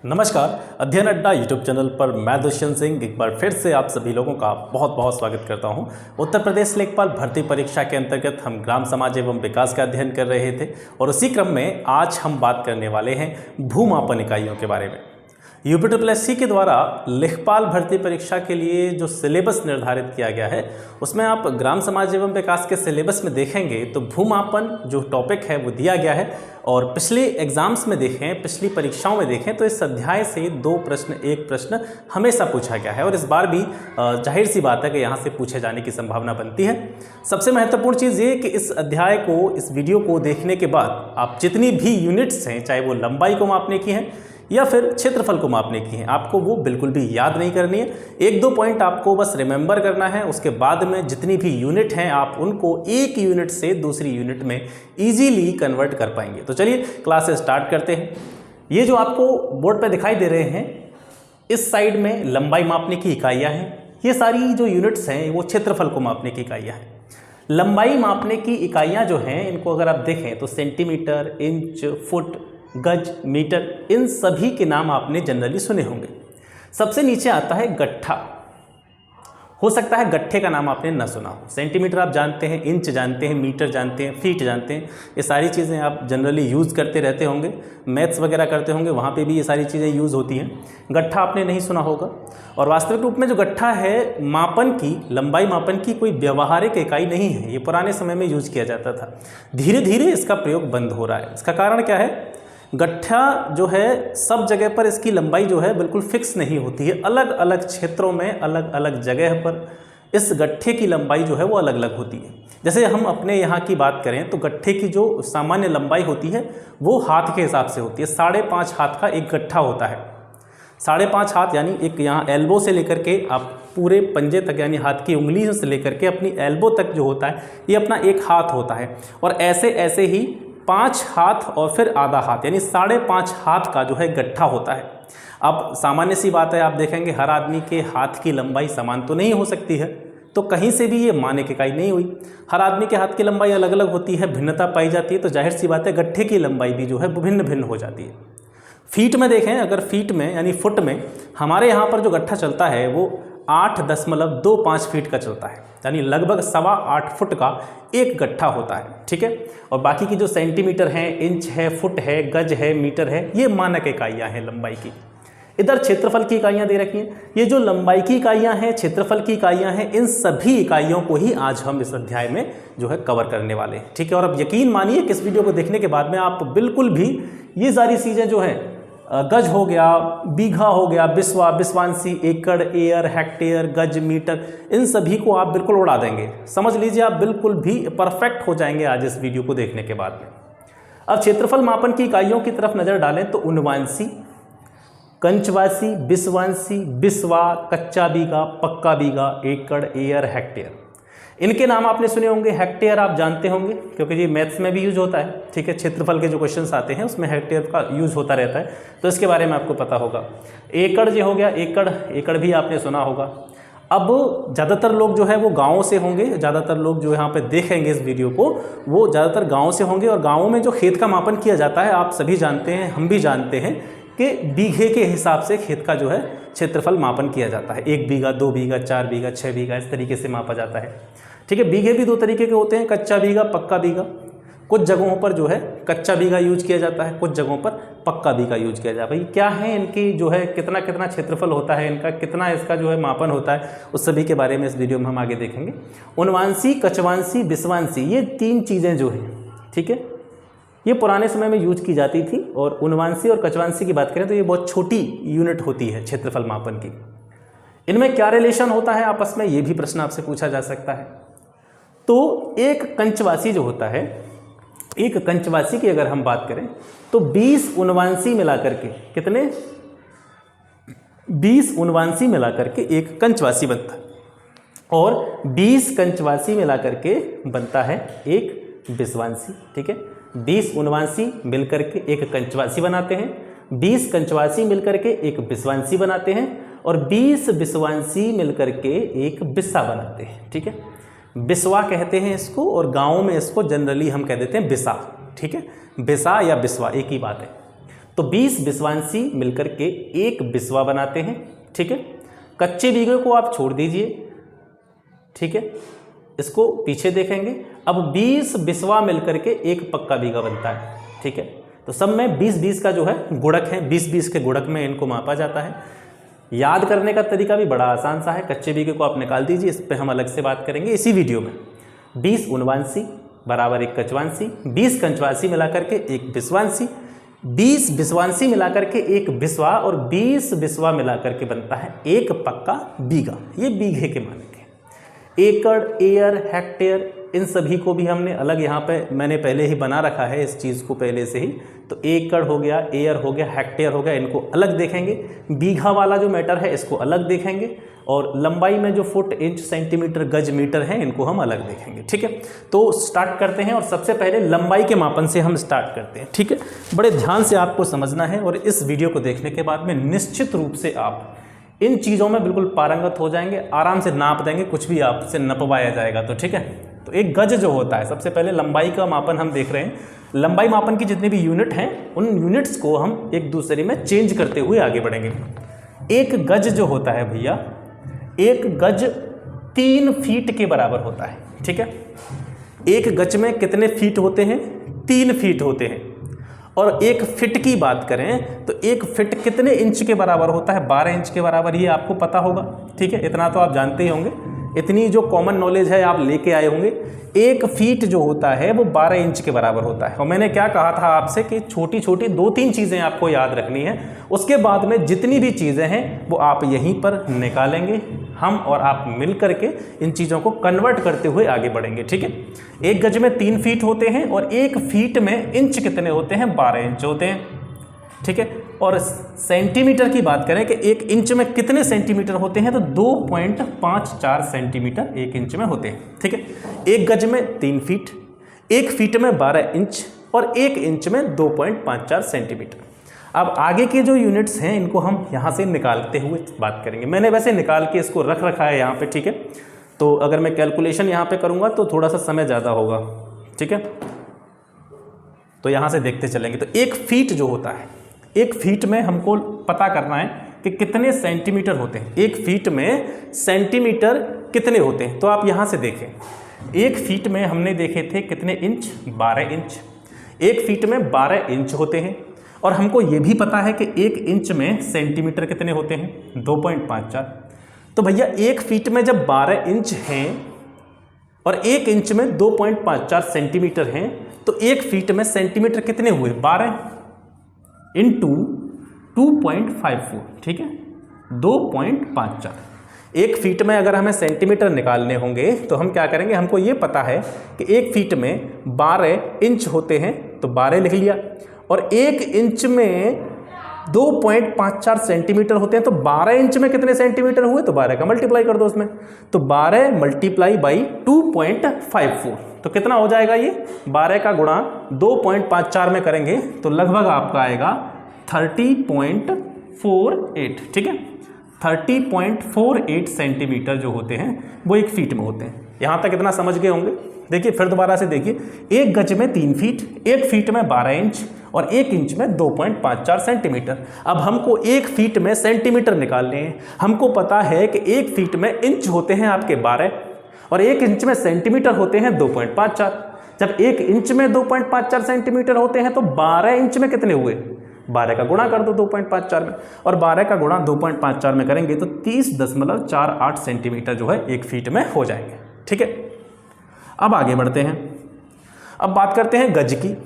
नमस्कार। अध्ययन अड्डा यूट्यूब चैनल पर मैं दुष्यंत सिंह एक बार फिर से आप सभी लोगों का बहुत बहुत स्वागत करता हूं। उत्तर प्रदेश लेखपाल भर्ती परीक्षा के अंतर्गत हम ग्राम समाज एवं विकास का अध्ययन कर रहे थे और उसी क्रम में आज हम बात करने वाले हैं भूमापन इकाइयों के बारे में। यूपीएससी के द्वारा लेखपाल भर्ती परीक्षा के लिए जो सिलेबस निर्धारित किया गया है उसमें आप ग्राम समाज एवं विकास के सिलेबस में देखेंगे तो भूमापन जो टॉपिक है वो दिया गया है। और पिछले एग्जाम्स में देखें, पिछली परीक्षाओं में देखें तो इस अध्याय से 2 प्रश्न 1 प्रश्न हमेशा पूछा गया है और इस बार भी जाहिर सी बात है कि यहाँ से पूछे जाने की संभावना बनती है। सबसे महत्वपूर्ण चीज़ ये कि इस अध्याय को, इस वीडियो को देखने के बाद आप जितनी भी यूनिट्स हैं, चाहे वो लंबाई को मापने की हैं या फिर क्षेत्रफल को मापने की हैं, आपको वो बिल्कुल भी याद नहीं करनी है। 1-2 पॉइंट आपको बस रिमेंबर करना है। उसके बाद में जितनी भी यूनिट हैं आप उनको एक यूनिट से दूसरी यूनिट में इजीली कन्वर्ट कर पाएंगे। तो चलिए क्लास स्टार्ट करते हैं। ये जो आपको बोर्ड पे दिखाई दे रहे हैं, इस साइड में लंबाई मापने की इकाइयाँ हैं। ये सारी जो यूनिट्स हैं वो क्षेत्रफल को मापने की इकाइयाँ हैं। लंबाई मापने की इकाइयाँ जो हैं इनको अगर आप देखें तो सेंटीमीटर, इंच, फुट, गज, मीटर, इन सभी के नाम आपने जनरली सुने होंगे। सबसे नीचे आता है गट्ठा। हो सकता है गट्ठे का नाम आपने न सुना हो। सेंटीमीटर आप जानते हैं, इंच जानते हैं, मीटर जानते हैं, फीट जानते हैं। ये सारी चीज़ें आप जनरली यूज़ करते रहते होंगे, मैथ्स वगैरह करते होंगे, वहाँ पे भी ये सारी चीज़ें यूज़ होती हैं। गट्ठा आपने नहीं सुना होगा। और वास्तविक रूप में जो गट्ठा है मापन की, लंबाई मापन की कोई व्यवहारिक इकाई नहीं है। ये पुराने समय में यूज़ किया जाता था, धीरे धीरे इसका प्रयोग बंद हो रहा है। इसका कारण क्या है? गट्ठा जो है सब जगह पर इसकी लंबाई जो है बिल्कुल फिक्स नहीं होती है। अलग अलग क्षेत्रों में, अलग अलग जगह पर इस गट्ठे की लंबाई जो है वो अलग अलग होती है। जैसे हम अपने यहाँ की बात करें तो गट्ठे की जो सामान्य लंबाई होती है वो हाथ के हिसाब से होती है। 5.5 हाथ का एक गट्ठा होता है। 5.5 हाथ यानी एक यहाँ एल्बो से लेकर के आप पूरे पंजे तक, यानी हाथ की उंगली से लेकर के अपनी एल्बो तक जो होता है ये अपना एक हाथ होता है। और ऐसे ऐसे ही 5 हाथ और फिर आधा हाथ यानी 5.5 हाथ का जो है गट्ठा होता है। अब सामान्य सी बात है, आप देखेंगे हर आदमी के हाथ की लंबाई समान तो नहीं हो सकती है, तो कहीं से भी ये मानक इकाई नहीं हुई। हर आदमी के हाथ की लंबाई अलग अलग होती है, भिन्नता पाई जाती है, तो जाहिर सी बात है गट्ठे की लंबाई भी जो है भिन्न भिन्न हो जाती है। फीट में देखें, अगर फीट में यानी फुट में हमारे यहाँ पर जो गट्ठा चलता है वो 8.25 फीट का चलता है, यानी लगभग 8.25 फुट का एक गट्ठा होता है। ठीक है। और बाकी की जो सेंटीमीटर हैं, इंच है, फुट है, गज है, मीटर है, ये मानक इकाइयाँ हैं लंबाई की। इधर क्षेत्रफल की इकाइयाँ दे रखी हैं। ये जो लंबाई की इकाइयाँ हैं, क्षेत्रफल की इकाइयाँ हैं, इन सभी इकाइयों को ही आज हम इस अध्याय में जो है कवर करने वाले हैं। ठीक है। और अब यकीन मानिए कि इस वीडियो को देखने के बाद में आप बिल्कुल भी ये सारी चीज़ें जो हैं, गज हो गया, बीघा हो गया, बिस्वा, बिस्वांसी, एकड़, एयर, हेक्टेयर, गज, मीटर, इन सभी को आप बिल्कुल उड़ा देंगे। समझ लीजिए आप बिल्कुल भी परफेक्ट हो जाएंगे आज इस वीडियो को देखने के बाद में। अब क्षेत्रफल मापन की इकाइयों की तरफ नज़र डालें तो उनवांसी, कंचवासी, बिस्वांसी, बिस्वा, कच्चा बीघा, पक्का बीघा, एकड़, एयर, हेक्टेयर, इनके नाम आपने सुने होंगे। हेक्टेयर आप जानते होंगे क्योंकि ये मैथ्स में भी यूज होता है। ठीक है। क्षेत्रफल के जो क्वेश्चंस आते हैं उसमें हेक्टेयर का यूज होता रहता है, तो इसके बारे में आपको पता होगा। एकड़ जो हो गया, एकड़ भी आपने सुना होगा। अब ज़्यादातर लोग जो है वो गाँवों से होंगे, ज़्यादातर लोग जो यहाँ पे देखेंगे इस वीडियो को वो ज़्यादातर गाँव से होंगे। और गाँवों में जो खेत का मापन किया जाता है आप सभी जानते हैं, हम भी जानते हैं कि बीघे के हिसाब से खेत का जो है क्षेत्रफल मापन किया जाता है। 1 बीघा, 2 बीघा, 4 बीघा, 6 बीघा, इस तरीके से मापा जाता है। ठीक है। बीघे भी 2 तरीके के होते हैं, कच्चा बीघा, पक्का बीघा। कुछ जगहों पर जो है कच्चा बीघा यूज किया जाता है, कुछ जगहों पर पक्का बीघा यूज किया जाता है। भाई क्या है इनकी जो है कितना कितना क्षेत्रफल होता है, इनका कितना इसका जो है मापन होता है, उस सभी के बारे में इस वीडियो में हम आगे देखेंगे। उनवांसी, कचवांसी, बिस्वांसी, ये 3 चीज़ें जो हैं, ठीक है, ये पुराने समय में यूज की जाती थी। और उनवांसी और कचवांसी की बात करें तो ये बहुत छोटी यूनिट होती है क्षेत्रफल मापन की। इनमें क्या रिलेशन होता है आपस में, ये भी प्रश्न आपसे पूछा जा सकता है। तो एक कंचवासी जो होता है, एक कंचवासी की अगर हम बात करें तो 20 उनवांसी मिलाकर के कितने, 20 उनवांसी मिलाकर के एक कंचवासी बनता है और 20 कंचवासी मिलाकर के बनता है एक बिस्वांसी। ठीक है। 20 उनवांसी मिलकर के एक कंचवासी बनाते हैं, 20 कंचवासी मिलकर के एक बिस्वांसी बनाते हैं और 20 बिस्वांसी मिलकर के एक बिस्सा बनाते हैं। ठीक है। बिस्वा कहते हैं इसको और गाँव में इसको जनरली हम कह देते हैं बिसा। ठीक है। बिसा या बिस्वा एक ही बात है। तो 20 बिस्वांशी मिलकर के एक बिस्वा बनाते हैं, ठीक है। कच्चे बीघे को आप छोड़ दीजिए, ठीक है, इसको पीछे देखेंगे। अब 20 बिस्वा मिलकर के एक पक्का बीघा बनता है, ठीक है। तो सब में 20-20 का जो है गुणक है, 20-20 के गुणक में इनको मापा जाता है। याद करने का तरीका भी बड़ा आसान सा है, कच्चे बीघे को आप निकाल दीजिए, इस पर हम अलग से बात करेंगे इसी वीडियो में। 20 उनवांशी बराबर 1 कचवांशी, 20 कंचवांशी मिलाकर के एक बिस्वांशी, 20 बिस्वांशी मिलाकर के एक बिस्वा और 20 बिस्वा मिलाकर के बनता है एक पक्का बीघा। ये बीघे के मानक हैं। एकड़, एयर, हेक्टेयर, इन सभी को भी हमने अलग यहाँ पे मैंने पहले ही बना रखा है इस चीज़ को पहले से ही। तो एकड़ हो गया, एयर हो गया, हेक्टेयर हो गया, इनको अलग देखेंगे। बीघा वाला जो मैटर है इसको अलग देखेंगे, और लंबाई में जो फुट, इंच, सेंटीमीटर, गज, मीटर है इनको हम अलग देखेंगे, ठीक है। तो स्टार्ट करते हैं, और सबसे पहले लंबाई के मापन से हम स्टार्ट करते हैं, ठीक है। बड़े ध्यान से आपको समझना है, और इस वीडियो को देखने के बाद में निश्चित रूप से आप इन चीज़ों में बिल्कुल पारंगत हो जाएंगे, आराम से नाप देंगे, कुछ भी आपसे नपवाया जाएगा तो, ठीक है। तो एक गज जो होता है, सबसे पहले लंबाई का मापन हम देख रहे हैं। लंबाई मापन की जितने भी यूनिट हैं उन यूनिट्स को हम एक दूसरे में चेंज करते हुए आगे बढ़ेंगे। एक गज जो होता है भैया, एक गज 3 फीट के बराबर होता है, ठीक है। एक गज में कितने फीट होते हैं? 3 फीट होते हैं। और एक फिट की बात करें तो एक फिट कितने इंच के बराबर होता है? 12 इंच के बराबर, ये आपको पता होगा, ठीक है। इतना तो आप जानते ही होंगे, इतनी जो कॉमन नॉलेज है आप लेके आए होंगे। एक फीट जो होता है वो 12 इंच के बराबर होता है। और मैंने क्या कहा था आपसे कि छोटी छोटी 2-3 चीज़ें आपको याद रखनी है, उसके बाद में जितनी भी चीज़ें हैं वो आप यहीं पर निकालेंगे, हम और आप मिल करके इन चीज़ों को कन्वर्ट करते हुए आगे बढ़ेंगे, ठीक है। एक गज में 3 फीट होते हैं, और एक फीट में इंच कितने होते हैं? 12 इंच होते हैं, ठीक है। और सेंटीमीटर की बात करें कि एक इंच में कितने सेंटीमीटर होते हैं, तो 2.54 सेंटीमीटर एक इंच में होते हैं, ठीक है। एक गज में 3 फीट, एक फीट में 12 इंच, और एक इंच में 2.54 सेंटीमीटर। अब आगे के जो यूनिट्स हैं इनको हम यहाँ से निकालते हुए बात करेंगे। मैंने वैसे निकाल के इसको रख रखा है यहाँ पे, ठीक है। तो अगर मैं कैलकुलेशन यहाँ पे करूँगा तो थोड़ा सा समय ज़्यादा होगा, ठीक है। तो यहाँ से देखते चलेंगे। तो एक फीट जो होता है, एक फीट में हमको पता करना है कि कितने सेंटीमीटर होते हैं। एक फीट में सेंटीमीटर कितने होते हैं, तो आप यहाँ से देखें। एक फीट में हमने देखे थे कितने इंच? 12 इंच। एक फीट में 12 इंच होते हैं, और हमको ये भी पता है कि एक इंच में सेंटीमीटर कितने होते हैं? 2.54। तो भैया एक फीट में जब 12 इंच हैं और एक इंच में 2.54 सेंटीमीटर हैं, तो एक फीट में सेंटीमीटर कितने हुए? 12 इंटू 2.54, ठीक है, 2.54। एक फीट में अगर हमें सेंटीमीटर निकालने होंगे तो हम क्या करेंगे? हमको ये पता है कि एक फीट में 12 इंच होते हैं, तो 12 लिख लिया, और एक इंच में 2.54 सेंटीमीटर होते हैं, तो 12 इंच में कितने सेंटीमीटर हुए? तो 12 का मल्टीप्लाई कर दो उसमें, तो 12 मल्टीप्लाई बाई 2.54, तो कितना हो जाएगा ये? 12 का गुणा 2.54 में करेंगे तो लगभग आपका आएगा 30.48, ठीक है। 30.48 सेंटीमीटर जो होते हैं वो एक फीट में होते हैं। यहाँ तक इतना समझ गए होंगे। देखिए फिर दोबारा से देखिए, एक गज में 3 फीट, एक फीट में 12 इंच, और एक इंच में 2.54 सेंटीमीटर। अब हमको एक फीट में सेंटीमीटर निकालने हैं। हमको पता है कि एक फीट में इंच होते हैं आपके 12, और एक इंच में सेंटीमीटर होते हैं 2.54। जब एक इंच में 2.54 सेंटीमीटर होते हैं तो 12 इंच में कितने हुए? 12 का गुणा कर दो 2.54 में, और 12 का गुणा 2.54 में करेंगे तो 30.48 सेंटीमीटर जो है एक फीट में हो जाएंगे, ठीक है। अब आगे बढ़ते हैं। अब बात करते हैं गज की।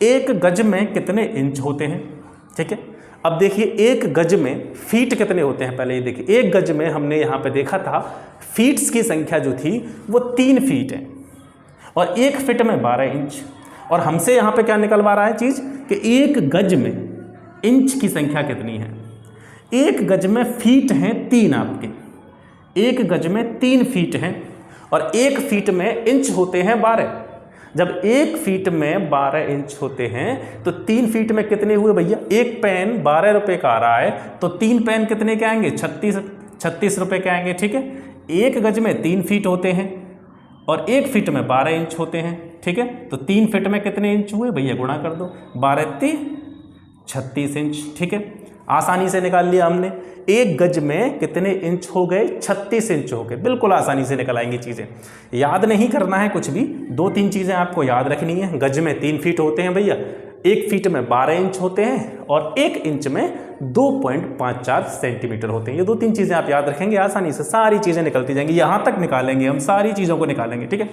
एक गज में कितने इंच होते हैं, ठीक है। अब देखिए एक गज में फीट कितने होते हैं, पहले ये देखिए। एक गज में हमने यहाँ पे देखा था फीट्स की संख्या जो थी वो 3 फीट है, और एक फिट में 12 इंच। और हमसे यहाँ पे क्या निकलवा रहा है चीज़ कि एक गज में इंच की संख्या कितनी है। एक गज में फीट हैं 3 आपके, एक गज में 3 फीट हैं, और एक फीट में इंच होते हैं 12। जब एक फीट में 12 इंच होते हैं तो 3 फीट में कितने हुए भैया? एक पेन 12 रुपये का आ रहा है, तो 3 पेन कितने के आएंगे? 36 रुपये के आएंगे, ठीक है। एक गज में 3 फीट होते हैं और एक फीट में 12 इंच होते हैं, ठीक है। तो 3 फीट में कितने इंच हुए भैया? गुणा कर दो, 12 × 3 36 इंच। ठीक है, आसानी से निकाल लिया हमने। एक गज में कितने इंच हो गए? 36 इंच हो गए। बिल्कुल आसानी से निकल आएंगी चीज़ें। याद नहीं करना है कुछ भी, 2-3 चीज़ें आपको याद रखनी है। गज में 3 फीट होते हैं भैया, 1 फीट में 12 इंच होते हैं और 1 इंच में 2.54 सेंटीमीटर होते हैं। ये 2-3 चीज़ें आप याद रखेंगे, आसानी से सारी चीज़ें निकलती जाएंगी। यहाँ तक निकालेंगे हम, सारी चीज़ों को निकालेंगे। ठीक है,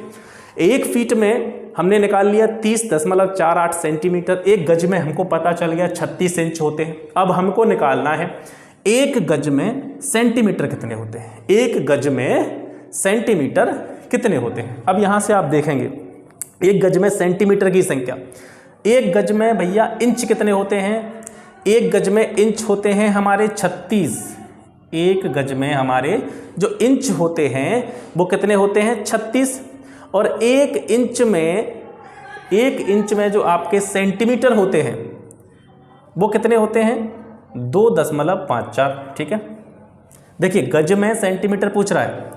1 फीट में हमने निकाल लिया 30.48 सेंटीमीटर। 1 गज में हमको पता चल गया 36 इंच होते हैं। अब हमको निकालना है 1 गज में सेंटीमीटर कितने होते हैं। 1 गज में सेंटीमीटर कितने होते हैं? अब यहाँ से आप देखेंगे 1 गज में सेंटीमीटर की संख्या। 1 गज में भैया इंच कितने होते हैं? 1 गज में इंच होते हैं हमारे 36। 1 गज में हमारे जो इंच होते हैं वो कितने होते हैं? 36। और 1 इंच में जो आपके सेंटीमीटर होते हैं वो कितने होते हैं? 2.54। ठीक है, देखिए गज में सेंटीमीटर पूछ रहा है।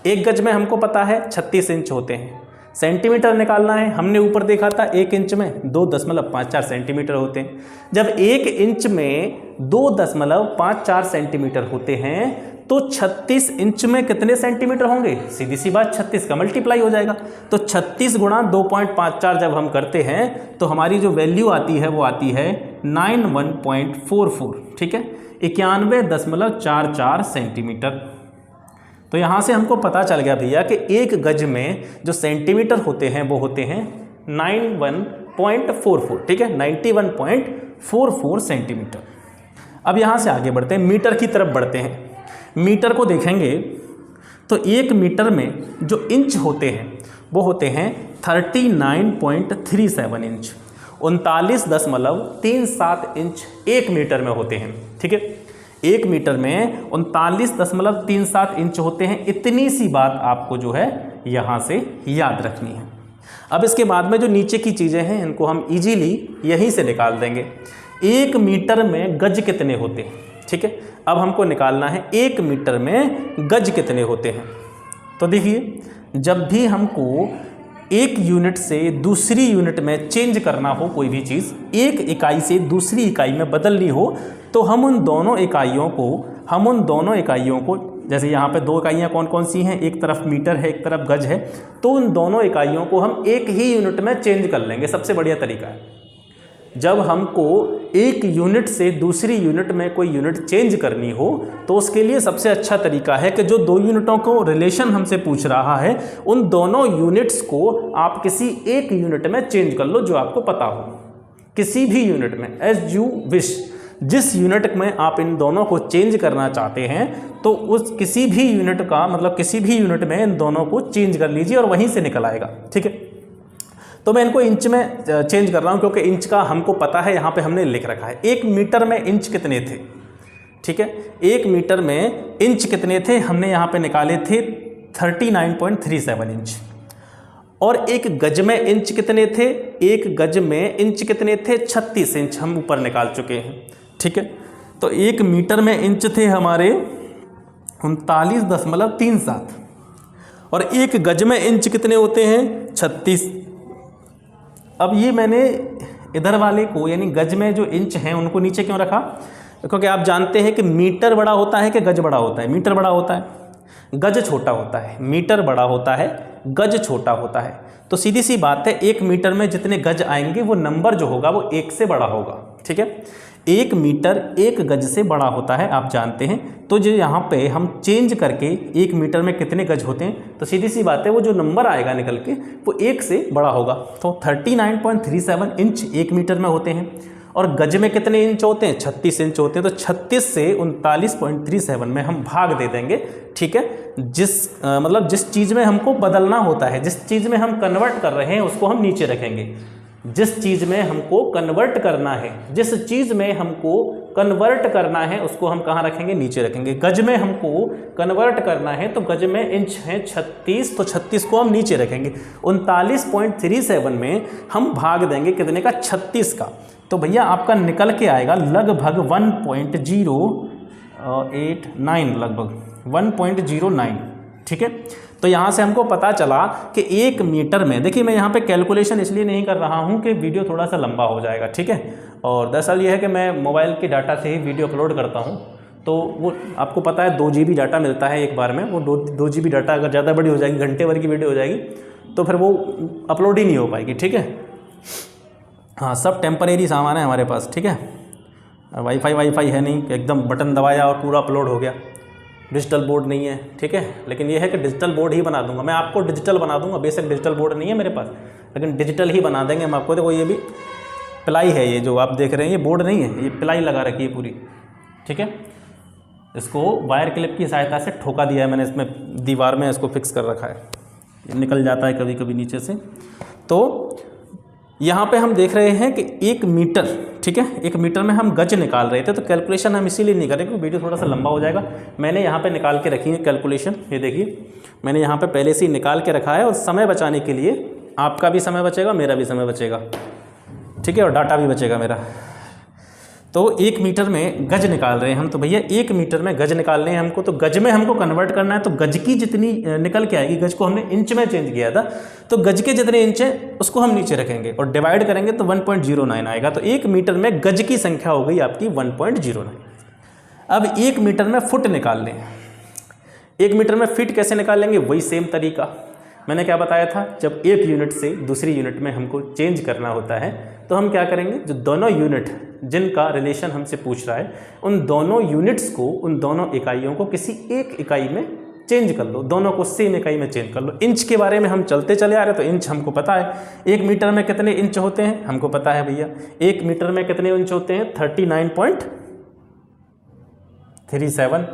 1 गज में हमको पता है 36 इंच होते हैं। सेंटीमीटर निकालना है, हमने ऊपर देखा था 1 इंच में 2.54 सेंटीमीटर होते हैं। जब 1 इंच में 2.54 सेंटीमीटर होते हैं तो 36 इंच में कितने सेंटीमीटर होंगे? सीधी सी बात, 36 का मल्टीप्लाई हो जाएगा। तो 36 गुणा 2.54 जब हम करते हैं तो हमारी जो वैल्यू आती है वो आती है 91.44। ठीक है, 91.44 सेंटीमीटर। तो यहाँ से हमको पता चल गया भैया कि 1 गज में जो सेंटीमीटर होते हैं वो होते हैं 91.44। ठीक है, 91.44 सेंटीमीटर। अब यहाँ से आगे बढ़ते हैं, मीटर की तरफ बढ़ते हैं। मीटर को देखेंगे तो 1 मीटर में जो इंच होते हैं वो होते हैं 39.37 इंच। 39.37 इंच 1 मीटर में होते हैं। ठीक है, 1 मीटर में 39.37 इंच होते हैं। इतनी सी बात आपको जो है यहाँ से याद रखनी है। अब इसके बाद में जो नीचे की चीज़ें हैं इनको हम इजीली यहीं से निकाल देंगे। 1 मीटर में गज कितने होते हैं? ठीक है, अब हमको निकालना है 1 मीटर में गज कितने होते हैं। तो देखिए, जब भी हमको एक यूनिट से दूसरी यूनिट में चेंज करना हो, कोई भी चीज़ एक इकाई से दूसरी इकाई में बदलनी हो, तो हम उन दोनों इकाइयों को जैसे यहाँ पे 2 इकाइयाँ कौन कौन सी हैं, एक तरफ मीटर है एक तरफ गज है, तो उन दोनों इकाइयों को हम एक ही यूनिट में चेंज कर लेंगे। सबसे बढ़िया तरीका है, जब हमको एक यूनिट से दूसरी यूनिट में कोई यूनिट चेंज करनी हो तो उसके लिए सबसे अच्छा तरीका है कि जो 2 यूनिटों को रिलेशन हमसे पूछ रहा है उन दोनों यूनिट्स को आप किसी एक यूनिट में चेंज कर लो जो आपको पता हो। किसी भी यूनिट में, एज यू विश, जिस यूनिट में आप इन दोनों को चेंज करना चाहते हैं तो उस किसी भी यूनिट का मतलब किसी भी यूनिट में इन दोनों को चेंज कर लीजिए और वहीं से निकल आएगा। ठीक है, तो मैं इनको इंच में चेंज कर रहा हूँ क्योंकि इंच का हमको पता है, यहाँ पे हमने लिख रखा है। 1 मीटर में इंच कितने थे? ठीक है, 1 मीटर में इंच कितने थे? हमने यहाँ पे निकाले थे 39.37 इंच। और 1 गज में इंच कितने थे? 1 गज में इंच कितने थे? 36 इंच हम ऊपर निकाल चुके हैं। ठीक है, तो 1 मीटर में इंच थे हमारे 39.37 और 1 गज में इंच कितने होते हैं? 36। अब ये मैंने इधर वाले को यानी गज में जो इंच हैं उनको नीचे क्यों रखा? क्योंकि आप जानते हैं कि मीटर बड़ा होता है कि गज बड़ा होता है? मीटर बड़ा होता है, गज छोटा होता है। मीटर बड़ा होता है, गज छोटा होता है। तो सीधी सी बात है, 1 मीटर में जितने गज आएंगे वो नंबर जो होगा वो 1 से बड़ा होगा। ठीक है, 1 मीटर 1 गज से बड़ा होता है, आप जानते हैं। तो जो यहाँ पे हम चेंज करके 1 मीटर में कितने गज होते हैं तो सीधी सी बात है वो जो नंबर आएगा निकल के वो 1 से बड़ा होगा। तो 39.37 इंच 1 मीटर में होते हैं और गज में कितने इंच होते हैं? 36 इंच होते हैं। तो 36 से 39.37 में हम भाग दे देंगे। ठीक है, जिस चीज़ में हमको बदलना होता है, जिस चीज़ में हम कन्वर्ट कर रहे हैं उसको हम नीचे रखेंगे। जिस चीज़ में हमको कन्वर्ट करना है, जिस चीज़ में हमको कन्वर्ट करना है उसको हम कहाँ रखेंगे? नीचे रखेंगे। गज में हमको कन्वर्ट करना है तो गज में इंच है 36, तो 36 को हम नीचे रखेंगे। 39.37 में हम भाग देंगे कितने का? 36 का। तो भैया आपका निकल के आएगा लगभग 1.089, लगभग 1.09। ठीक है। तो यहाँ से हमको पता चला कि 1 मीटर में, देखिए मैं यहाँ पे कैलकुलेशन इसलिए नहीं कर रहा हूँ कि वीडियो थोड़ा सा लंबा हो जाएगा, ठीक है। और दरअसल ये है कि मैं मोबाइल के डाटा से ही वीडियो अपलोड करता हूँ, तो वो आपको पता है 2 GB डाटा मिलता है एक बार में। वो 2 GB डाटा अगर ज़्यादा बड़ी हो जाएगी, घंटे भर की वीडियो हो जाएगी, तो फिर वो अपलोड ही नहीं हो पाएगी, ठीक है। हाँ, सब टेम्परेरी सामान है हमारे पास, ठीक है। वाईफाई है नहीं, एकदम बटन दबाया और पूरा अपलोड हो गया। डिजिटल बोर्ड नहीं है, ठीक है। लेकिन ये है कि डिजिटल बोर्ड ही बना दूंगा मैं, आपको डिजिटल बना दूंगा। बेशक डिजिटल बोर्ड नहीं है मेरे पास, लेकिन डिजिटल ही बना देंगे हम आपको। देखो ये भी प्लाई है, ये जो आप देख रहे हैं ये बोर्ड नहीं है, ये प्लाई लगा रखी है पूरी, ठीक है। इसको वायर क्लिप की सहायता से ठोका दिया है मैंने, इसमें दीवार में इसको फिक्स कर रखा है। ये निकल जाता है कभी कभी नीचे से। तो यहाँ पे हम देख रहे हैं कि 1 मीटर, ठीक है, 1 मीटर में हम गज निकाल रहे थे। तो कैलकुलेशन हम इसीलिए नहीं करें क्योंकि वीडियो थोड़ा सा लंबा हो जाएगा। मैंने यहाँ पे निकाल के रखी है कैलकुलेशन, ये देखिए मैंने यहाँ पे पहले से ही निकाल के रखा है। और समय बचाने के लिए आपका भी समय बचेगा, मेरा भी समय बचेगा, ठीक है, और डाटा भी बचेगा मेरा। तो 1 मीटर में गज निकाल रहे हैं हम, तो भैया 1 मीटर में गज निकालने हैं हमको, तो गज में हमको कन्वर्ट करना है। तो गज की जितनी निकल के आएगी, गज को हमने इंच में चेंज किया था, तो गज के जितने इंच हैं उसको हम नीचे रखेंगे और डिवाइड करेंगे तो 1.09 आएगा। तो 1 मीटर में गज की संख्या हो गई आपकी 1.09। अब 1 मीटर में फुट निकाल लें। 1 मीटर में फीट कैसे निकालेंगे, वही सेम तरीका मैंने क्या बताया था। जब एक यूनिट से दूसरी यूनिट में हमको चेंज करना होता है तो हम क्या करेंगे, जो दोनों यूनिट जिनका रिलेशन हमसे पूछ रहा है, उन दोनों यूनिट्स को, उन दोनों इकाइयों को किसी एक इकाई में चेंज कर लो, दोनों को सेम इकाई में चेंज कर लो। इंच के बारे में हम चलते चले आ रहे, तो इंच हमको पता है। 1 मीटर में कितने इंच होते हैं हमको पता है भैया। 1 मीटर में कितने इंच होते हैं, 39.37।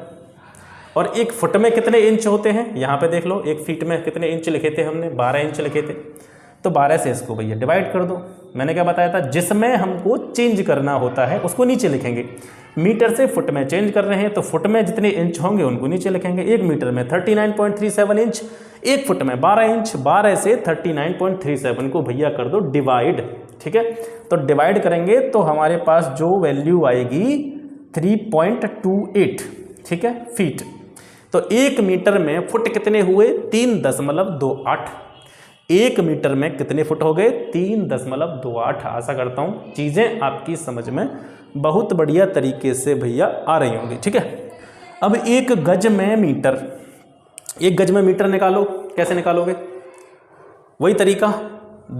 और 1 फुट में कितने इंच होते हैं, यहाँ पे देख लो। 1 फीट में कितने इंच लिखे थे हमने, 12 इंच लिखे थे। तो 12 से इसको भैया डिवाइड कर दो। मैंने क्या बताया था, जिसमें हमको चेंज करना होता है उसको नीचे लिखेंगे। मीटर से फुट में चेंज कर रहे हैं तो फुट में जितने इंच होंगे उनको नीचे लिखेंगे। 1 मीटर में 39.37 इंच, 1 फुट में 12 इंच। 12 से 39.37 को भैया कर दो डिवाइड, ठीक है। तो डिवाइड करेंगे तो हमारे पास जो वैल्यू आएगी 3.28, ठीक है, फीट। तो 1 मीटर में फुट कितने हुए, 3.28। 1 मीटर में कितने फुट हो गए, 3.28। आशा करता हूँ चीज़ें आपकी समझ में बहुत बढ़िया तरीके से भैया आ रही होंगी, ठीक है। अब 1 गज में मीटर, 1 गज में मीटर निकालो। कैसे निकालोगे, वही तरीका।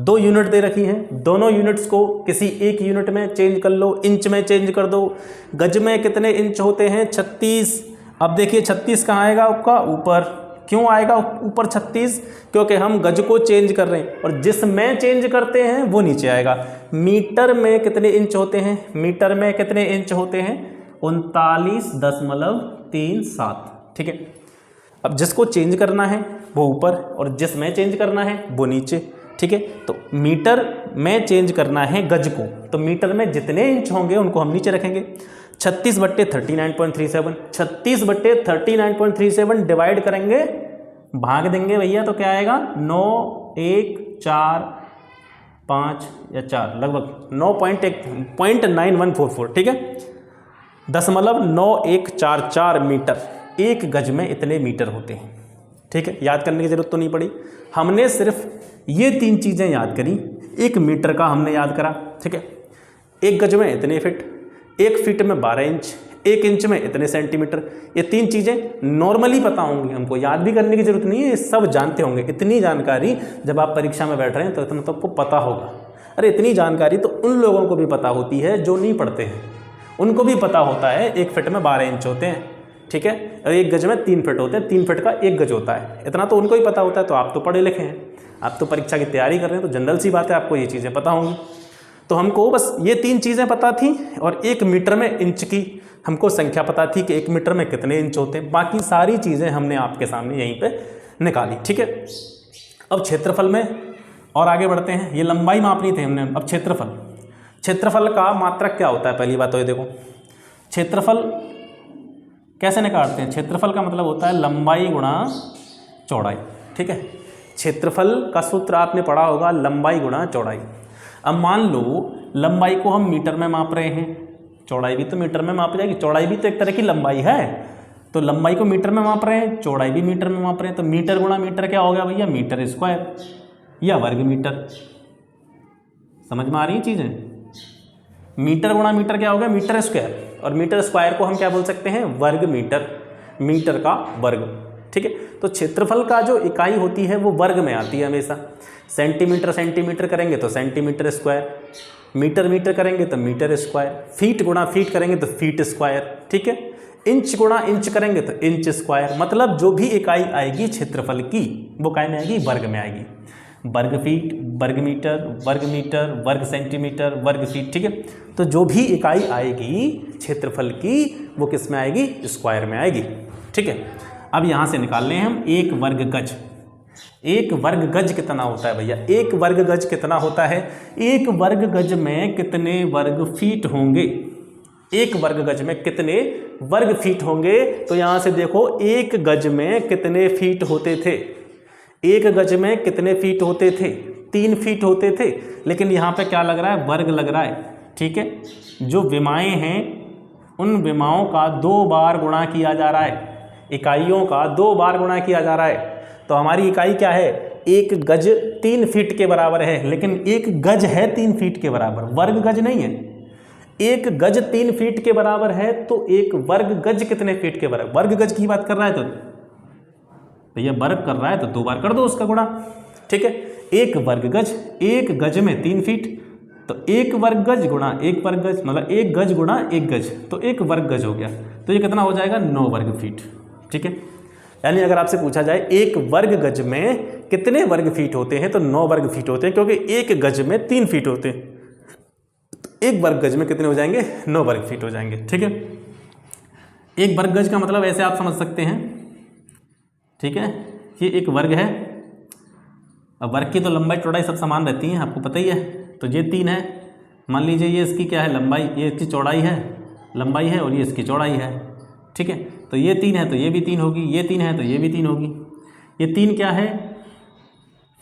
2 यूनिट दे रखी हैं, दोनों यूनिट्स को किसी एक यूनिट में चेंज कर लो, इंच में चेंज कर दो। गज में कितने इंच होते हैं, 36। अब देखिए 36 कहाँ आएगा आपका, ऊपर। क्यों आएगा ऊपर 36, क्योंकि हम गज को चेंज कर रहे हैं, और जिसमें चेंज करते हैं वो नीचे आएगा। मीटर में कितने इंच होते हैं, मीटर में कितने इंच होते हैं, 39.37, ठीक है। अब जिसको चेंज करना है वो ऊपर और जिसमें चेंज करना है वो नीचे, ठीक है। तो मीटर में चेंज करना है गज को, तो मीटर में जितने इंच होंगे उनको हम नीचे रखेंगे। 36/39.37, 36/39.37 डिवाइड करेंगे, भाग देंगे भैया, तो क्या आएगा, 9, 1, 4, 5 या 4, लगभग 9.9144, ठीक है, 0.9144 मीटर। 1 गज में इतने मीटर होते हैं, ठीक है। याद करने की जरूरत तो नहीं पड़ी, हमने सिर्फ ये 3 चीज़ें याद करी। 1 मीटर का हमने याद करा, ठीक है। 1 गज में इतने फिट, 1 फीट में 12 इंच, 1 इंच में इतने सेंटीमीटर। ये 3 चीज़ें नॉर्मली पता होंगी, हमको याद भी करने की जरूरत नहीं है, ये सब जानते होंगे। इतनी जानकारी जब आप परीक्षा में बैठ रहे हैं तो इतना तो आपको पता होगा। अरे इतनी जानकारी तो उन लोगों को भी पता होती है जो नहीं पढ़ते हैं, उनको भी पता होता है 1 फीट में 12 इंच होते हैं, ठीक है, और 1 गज में 3 फीट होते हैं, 3 फीट का 1 गज होता है। इतना तो उनको ही पता होता है। तो आप तो पढ़े लिखे हैं, आप तो परीक्षा की तैयारी कर रहे हैं, तो जनरल सी बात है आपको ये चीज़ें पता होंगी। तो हमको बस ये 3 चीज़ें पता थी, और 1 मीटर में इंच की हमको संख्या पता थी कि 1 मीटर में कितने इंच होते हैं। बाकी सारी चीज़ें हमने आपके सामने यहीं पे निकाली, ठीक है। अब क्षेत्रफल में और आगे बढ़ते हैं। ये लंबाई मापनी थी हमने, अब क्षेत्रफल। क्षेत्रफल का मात्रक क्या होता है, पहली बात तो ये देखो, क्षेत्रफल कैसे निकालते हैं। क्षेत्रफल का मतलब होता है लंबाई गुणा चौड़ाई, ठीक है। क्षेत्रफल का सूत्र आपने पढ़ा होगा, लंबाई गुणा चौड़ाई। अब मान लो लंबाई को हम मीटर में माप रहे हैं, चौड़ाई भी तो मीटर में माप जाएगी, चौड़ाई भी तो एक तरह की लंबाई है। तो लंबाई को मीटर में माप रहे हैं, चौड़ाई भी मीटर में माप रहे हैं, तो मीटर गुणा मीटर क्या हो गया भैया, मीटर स्क्वायर या वर्ग मीटर। समझ में आ रही है चीज़ें। मीटर गुणा मीटर क्या हो गया, मीटर स्क्वायर, और मीटर स्क्वायर को हम क्या बोल सकते हैं, वर्ग मीटर, मीटर का वर्ग। ठीक है, तो क्षेत्रफल का जो इकाई होती है वो वर्ग में आती है हमेशा। सेंटीमीटर सेंटीमीटर करेंगे तो सेंटीमीटर स्क्वायर, मीटर मीटर करेंगे तो मीटर स्क्वायर, फीट गुणा फीट करेंगे तो फीट स्क्वायर। ठीक है, इंच गुणा इंच करेंगे तो इंच स्क्वायर। मतलब जो भी इकाई आएगी क्षेत्रफल की वो काय में आएगी, वर्ग में आएगी। वर्ग फीट, वर्ग मीटर, वर्ग सेंटीमीटर, वर्ग फीट। ठीक है, तो जो भी इकाई आएगी क्षेत्रफल की वो किस में आएगी, स्क्वायर में आएगी। ठीक है, अब यहाँ से निकाल लें हम एक वर्ग गज। एक वर्ग गज कितना होता है भैया, एक वर्ग गज कितना होता है, एक वर्ग गज में कितने वर्ग फीट होंगे, एक वर्ग गज में कितने वर्ग फीट होंगे। तो यहाँ से देखो एक गज में कितने फीट होते थे, एक गज में कितने फीट होते थे, 3 फीट होते थे, लेकिन यहाँ पे क्या लग रहा है, वर्ग लग रहा है। ठीक है, जो विमाएँ हैं उन विमाओं का 2 बार गुणा किया जा रहा है, इकाइयों का 2 बार गुणा किया जा रहा है। तो हमारी इकाई क्या है, एक गज 3 फीट के बराबर है, लेकिन एक गज है 3 फीट के बराबर, वर्ग गज नहीं है। एक गज 3 फीट के बराबर है तो एक वर्ग गज कितने फीट के बराबर, वर्ग गज की बात कर रहा है तो भैया वर्ग कर रहा है तो 2 बार कर दो उसका गुणा। ठीक है, एक वर्ग गज, एक गज में 3 फीट, तो एक वर्ग गज गुणा एक वर्ग गज, मतलब एक गज गुणा एक गज, तो एक वर्ग गज हो गया। तो ये कितना हो जाएगा, 9 वर्ग फीट। ठीक है, यानी अगर आपसे पूछा जाए एक वर्ग गज में कितने वर्ग फीट होते हैं तो 9 वर्ग फीट होते हैं, क्योंकि एक गज में 3 फीट होते हैं। एक वर्ग गज में कितने हो जाएंगे, 9 वर्ग फीट हो जाएंगे। ठीक है, एक वर्ग गज का मतलब ऐसे आप समझ सकते हैं। ठीक है, ये एक वर्ग है, अब वर्ग की तो लंबाई चौड़ाई सब समान रहती है, आपको पता ही है। तो ये 3 है, मान लीजिए ये इसकी क्या है, लंबाई, ये इसकी चौड़ाई है, लंबाई है, और ये इसकी चौड़ाई है। ठीक है, तो ये 3 है तो ये भी 3 होगी, ये 3 है तो ये भी 3 होगी। ये 3 क्या है,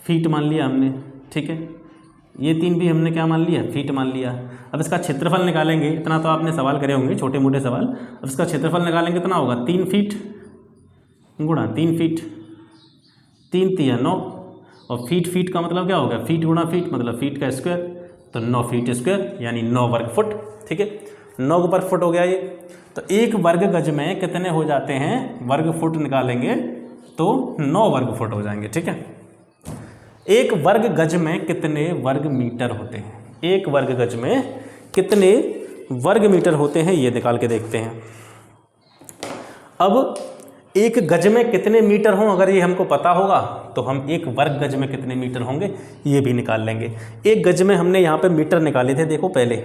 फीट मान लिया हमने। ठीक है, ये 3 भी हमने क्या मान लिया, फीट मान लिया। अब इसका क्षेत्रफल निकालेंगे, इतना तो आपने सवाल करे होंगे छोटे मोटे सवाल। अब इसका क्षेत्रफल निकालेंगे कितना होगा, 3 फीट गुणा 3 फीट, 3 तिया 9, और फीट का मतलब क्या होगा, फीट गुणा फीट मतलब फीट का स्क्वायर, तो 9 फीट स्क्वायर यानी 9 वर्ग फुट। ठीक है, 9 वर्ग फुट हो गया ये। तो एक वर्ग गज में कितने हो जाते हैं, वर्ग फुट निकालेंगे तो 9 वर्ग फुट हो जाएंगे। ठीक है, एक वर्ग गज में कितने वर्ग मीटर होते हैं, एक वर्ग गज में कितने वर्ग मीटर होते हैं ये निकाल के देखते हैं। अब एक गज में कितने मीटर हों अगर ये हमको पता होगा तो हम एक वर्ग गज में कितने मीटर होंगे ये भी निकाल लेंगे। एक गज में हमने यहाँ पे मीटर निकाले थे, देखो पहले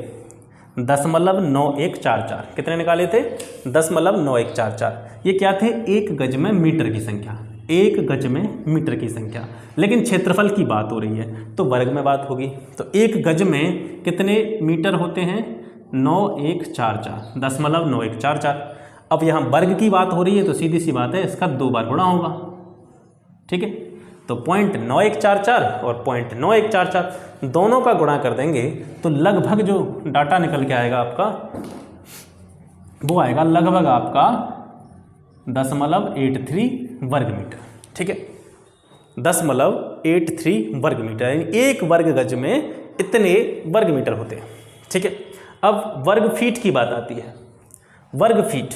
0.9144, कितने निकाले थे, 0.9144। ये क्या थे, एक गज में मीटर की संख्या, एक गज में मीटर की संख्या, लेकिन क्षेत्रफल की बात हो रही है तो वर्ग में बात होगी। तो एक गज में कितने मीटर होते हैं, 9144, 0.9144। अब यहाँ वर्ग की बात हो रही है तो सीधी सी बात है इसका 2 बार गुणा होगा। ठीक है, तो 0.9144 और 0.9144 दोनों का गुणा कर देंगे तो लगभग जो डाटा निकल के आएगा आपका वो आएगा लगभग आपका 0.83 वर्ग मीटर। ठीक है, 0.83 वर्ग मीटर, यानी एक वर्ग गज में इतने वर्ग मीटर होते हैं। ठीक है, अब वर्ग फीट की बात आती है। वर्ग फीट,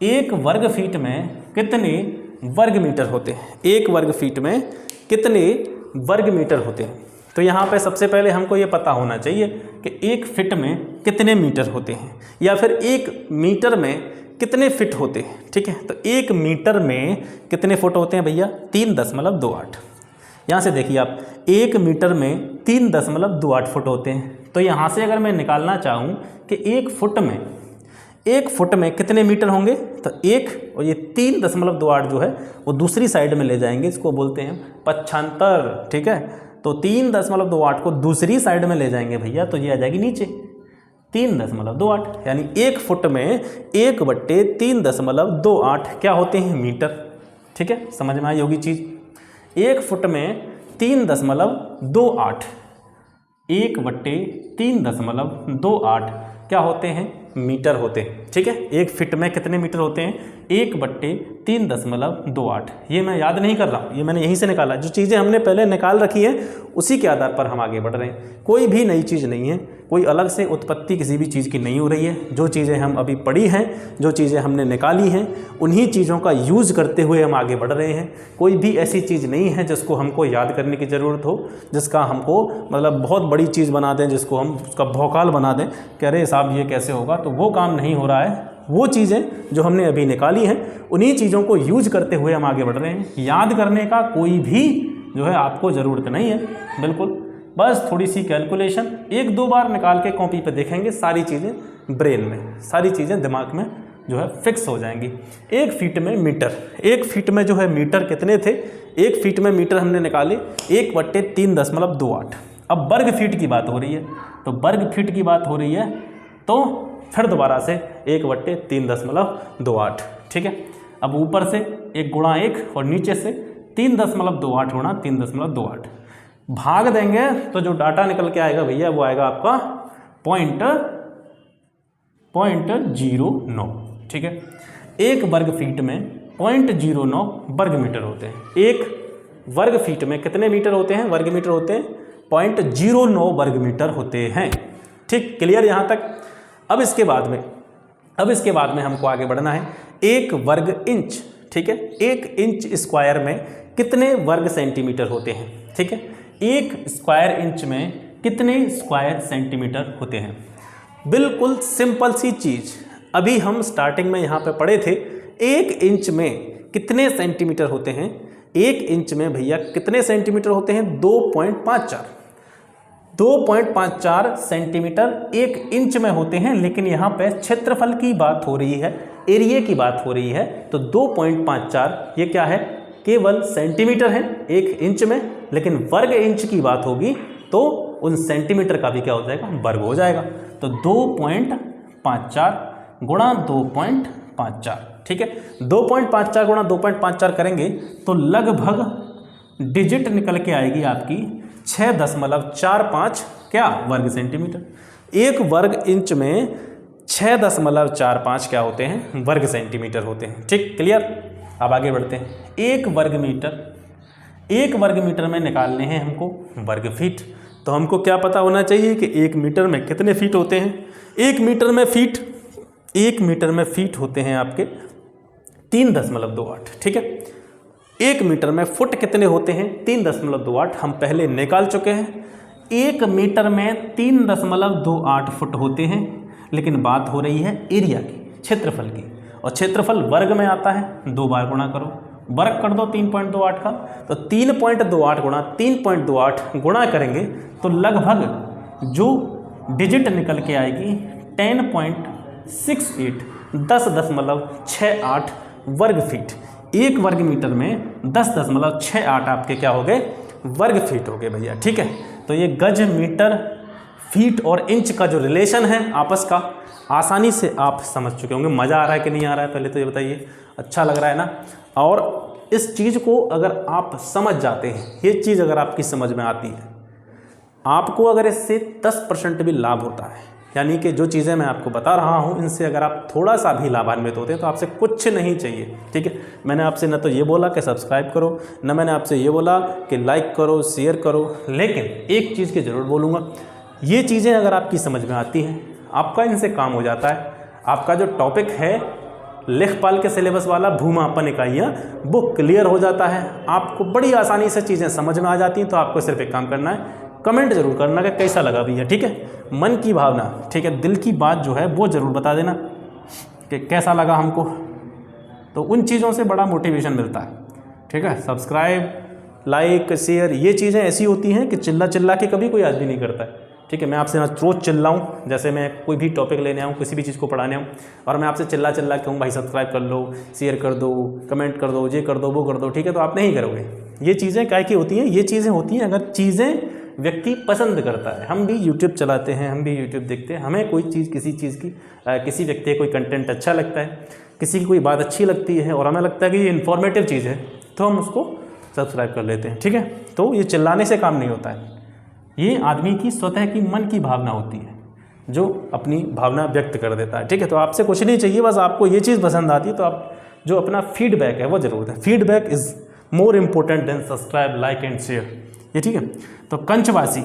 एक वर्ग फीट में कितने वर्ग मीटर होते हैं, एक वर्ग फीट में कितने वर्ग मीटर होते हैं। तो यहाँ पे सबसे पहले हमको ये पता होना चाहिए कि एक फिट में कितने मीटर होते हैं, या फिर एक मीटर में कितने फिट होते हैं। ठीक है, तो एक मीटर में कितने फुट होते हैं भैया, 3.28। यहाँ से देखिए आप, एक मीटर में 3.28 फुट होते हैं। तो यहाँ से अगर मैं निकालना चाहूँ कि एक फुट में कितने मीटर होंगे, तो एक और ये 3.28 जो है वो दूसरी साइड में ले जाएंगे, इसको बोलते हैं पक्षांतर। ठीक है, तो 3.28 को दूसरी साइड में ले जाएंगे भैया तो ये आ जाएगी नीचे 3.28, यानी एक फुट में 1/3.28 क्या होते हैं, मीटर। ठीक है, समझ में आई होगी चीज़। एक फुट में 3.28, 1/3.28 क्या होते हैं, मीटर होते हैं। ठीक है, 1 फीट में कितने मीटर होते हैं? 1/3.28। ये मैं याद नहीं कर रहा हूँ, ये मैंने यहीं से निकाला। जो चीज़ें हमने पहले निकाल रखी हैं उसी के आधार पर हम आगे बढ़ रहे हैं। कोई भी नई चीज़ नहीं है, कोई अलग से उत्पत्ति किसी भी चीज़ की नहीं हो रही है। जो चीज़ें हम अभी पढ़ी हैं, जो चीज़ें हमने निकाली हैं, उन्हीं चीज़ों का यूज़ करते हुए हम आगे बढ़ रहे हैं। कोई भी ऐसी चीज़ नहीं है जिसको हमको याद करने की ज़रूरत हो, जिसका हमको मतलब बहुत बड़ी चीज़ बना दें, जिसको हम उसका भौकाल बना दें कि अरे साहब ये कैसे होगा, तो वो काम नहीं हो रहा है। वो चीज़ें जो हमने अभी निकाली हैं उन्हीं चीज़ों को यूज करते हुए हम आगे बढ़ रहे हैं। याद करने का कोई भी जो है आपको ज़रूरत नहीं है, बिल्कुल। बस थोड़ी सी कैलकुलेशन 1-2 बार निकाल के कॉपी पे देखेंगे, सारी चीज़ें ब्रेन में, सारी चीज़ें दिमाग में जो है फिक्स हो जाएंगी। 1 फीट में मीटर, 1 फीट में जो है मीटर कितने थे? 1 फीट में मीटर हमने निकाले 1/3.28। अब वर्ग फीट की बात हो रही है, तो वर्ग फीट की बात हो रही है तो फिर दोबारा से 1/3.28। ठीक है, अब ऊपर से 1 गुणा 1 और नीचे से 3.28 गुणा 3.28 भाग देंगे तो जो डाटा निकल के आएगा भैया वो आएगा आपका 0.09। ठीक है, 1 वर्ग फीट में 0.09 वर्ग मीटर होते हैं। 1 वर्ग फीट में कितने मीटर होते हैं? वर्ग मीटर होते हैं 0.09 वर्ग मीटर होते हैं। ठीक, क्लियर यहाँ तक? अब इसके बाद में हमको आगे बढ़ना है। 1 वर्ग इंच, ठीक है, 1 इंच स्क्वायर में कितने वर्ग सेंटीमीटर होते हैं? ठीक है, 1 स्क्वायर इंच में कितने स्क्वायर सेंटीमीटर होते हैं? बिल्कुल सिंपल सी चीज़, अभी हम स्टार्टिंग में यहाँ पे पढ़े थे। 1 इंच में कितने सेंटीमीटर होते हैं? 1 इंच में भैया कितने सेंटीमीटर होते हैं? 2.54 सेंटीमीटर 1 इंच में होते हैं। लेकिन यहाँ पे क्षेत्रफल की बात हो रही है, एरिया की बात हो रही है, तो 2.54 ये क्या है? केवल सेंटीमीटर है 1 इंच में। लेकिन वर्ग इंच की बात होगी तो उन सेंटीमीटर का भी क्या हो जाएगा? वर्ग हो जाएगा। तो 2.54 गुणा 2.54, ठीक है, 2.54 गुणा 2.54 करेंगे तो लगभग डिजिट निकल के आएगी आपकी 6.45 क्या? वर्ग सेंटीमीटर। 1 वर्ग इंच में 6.45 क्या होते हैं? वर्ग सेंटीमीटर होते हैं। ठीक, क्लियर? अब आगे बढ़ते हैं। 1 वर्ग मीटर में निकालने हैं हमको वर्ग फीट। तो हमको क्या पता होना चाहिए कि 1 मीटर में कितने फीट होते हैं? 1 मीटर में फीट होते हैं आपके 3.28। ठीक है, 1 मीटर में फुट कितने होते हैं? 3.28 हम पहले निकाल चुके हैं। 1 मीटर में 3.28 फुट होते हैं। लेकिन बात हो रही है एरिया की, क्षेत्रफल की, और क्षेत्रफल वर्ग में आता है। 2 बार गुणा करो, वर्ग कर दो 3.28 का, तो 3.28 गुणा 3.28 गुणा करेंगे तो लगभग जो डिजिट निकल के आएगी 10.68 10.68 वर्ग फीट। 1 वर्ग मीटर में 10.68 आपके क्या हो गए? वर्ग फीट हो गए भैया। ठीक है, तो ये गज, मीटर, फीट और इंच का जो रिलेशन है आपस का, आसानी से आप समझ चुके होंगे। मज़ा आ रहा है कि नहीं आ रहा है पहले तो ये बताइए? अच्छा लग रहा है ना? और इस चीज़ को अगर आप समझ जाते हैं, ये चीज़ अगर आपकी समझ में आती है, आपको अगर इससे 10% भी लाभ होता है, यानी कि जो चीज़ें मैं आपको बता रहा हूँ इनसे अगर आप थोड़ा सा भी लाभान्वित होते हैं तो आपसे कुछ नहीं चाहिए। ठीक है, मैंने आपसे न तो ये बोला कि सब्सक्राइब करो, न मैंने आपसे ये बोला कि लाइक करो, शेयर करो, लेकिन एक चीज़ की ज़रूर बोलूँगा, ये चीज़ें अगर आपकी समझ में आती हैं, आपका इनसे काम हो जाता है। आपका जो टॉपिक है लेखपाल के सिलेबस वाला भूमापन इकाइयाँ, वो क्लियर हो जाता है। आपको बड़ी आसानी से चीज़ें समझ में आ जाती हैं। तो आपको सिर्फ एक काम करना है, कमेंट जरूर करना कि कैसा लगा भैया। ठीक है, मन की भावना, ठीक है, दिल की बात जो है वो ज़रूर बता देना कि कैसा लगा हमको। तो उन चीज़ों से बड़ा मोटिवेशन मिलता है। ठीक है, सब्सक्राइब, लाइक, शेयर, ये चीज़ें ऐसी होती हैं कि चिल्ला के कभी कोई आदमी नहीं करता है। ठीक है, मैं आपसे ना रोज़ चिल्लाऊँ, जैसे मैं कोई भी टॉपिक लेने आऊँ, किसी भी चीज़ को पढ़ाने आऊँ, और मैं आपसे चिल्ला के कहूँ भाई सब्सक्राइब कर लो, शेयर कर दो, कमेंट कर दो, ये कर दो, वो कर दो, ठीक है, तो आप नहीं करोगे। ये चीज़ें काय की होती हैं? ये चीज़ें होती हैं अगर चीज़ें व्यक्ति पसंद करता है। हम भी यूट्यूब चलाते हैं, हम भी यूट्यूब देखते हैं, हमें कोई चीज़, किसी चीज़ की, किसी व्यक्ति का कोई कंटेंट अच्छा लगता है, किसी की कोई बात अच्छी लगती है और हमें लगता है कि ये इन्फॉर्मेटिव चीज़ है, तो हम उसको सब्सक्राइब कर लेते हैं। ठीक है, तो ये चिल्लाने से काम नहीं होता है, ये आदमी की स्वतः की मन की भावना होती है। जो अपनी भावना व्यक्त कर देता है। ठीक है, तो आपसे कुछ नहीं चाहिए, बस आपको ये चीज़ पसंद आती है तो आप जो अपना फीडबैक है वो जरूर दें। Feedback is more important then subscribe, like and share. ये ठीक है। तो कंचवासी,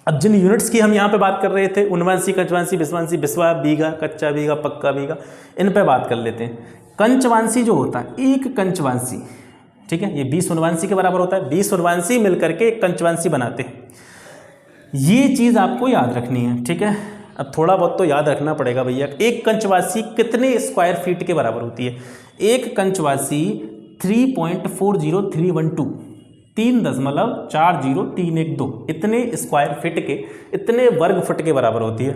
अब जिन यूनिट्स की हम यहाँ पे बात कर रहे थे, उनवांशी, कंचवांशी, बिस्वांशी, बिस्वा, बीघा, कच्चा बीघा, पक्का बीघा, इन पे बात कर लेते हैं। कंचवांशी जो होता है, एक कंचवांशी, ठीक है, ये 20 उनवांशी के बराबर होता है। 20 उनवांशी मिलकर के एक कंचवांशी बनाते हैं। ये चीज़ आपको याद रखनी है। ठीक है, अब थोड़ा बहुत तो याद रखना पड़ेगा भैया। एक कंचवासी कितने स्क्वायर फीट के बराबर होती है? एक कंचवासी 3.40312, 3.40312 इतने स्क्वायर फीट के, इतने वर्ग फुट के बराबर होती है।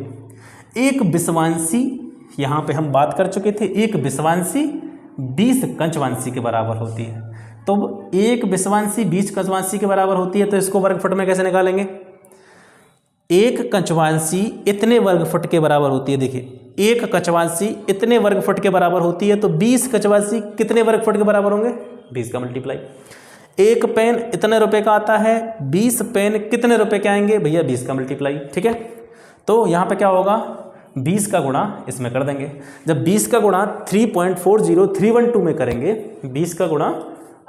एक बिस्वांशी, यहाँ पे हम बात कर चुके थे, एक बिस्वांशी 20 कंचवांशी के बराबर होती है। तो एक बिस्वांशी 20 कंचवांशी के बराबर होती है, तो इसको वर्ग फुट में कैसे निकालेंगे? एक कंचवांशी इतने वर्ग फुट के बराबर होती है। देखिए, एक कंचवांशी इतने वर्ग फुट के बराबर होती है, तो 20 कंचवांशी कितने वर्ग फुट के बराबर होंगे? 20 का मल्टीप्लाई। एक पेन इतने रुपए का आता है, 20 पेन कितने रुपए के आएंगे भैया? 20 का मल्टीप्लाई। ठीक है, तो यहाँ पे क्या होगा? 20 का गुणा इसमें कर देंगे। जब 20 का गुणा 3.40312 में करेंगे, 20 का गुणा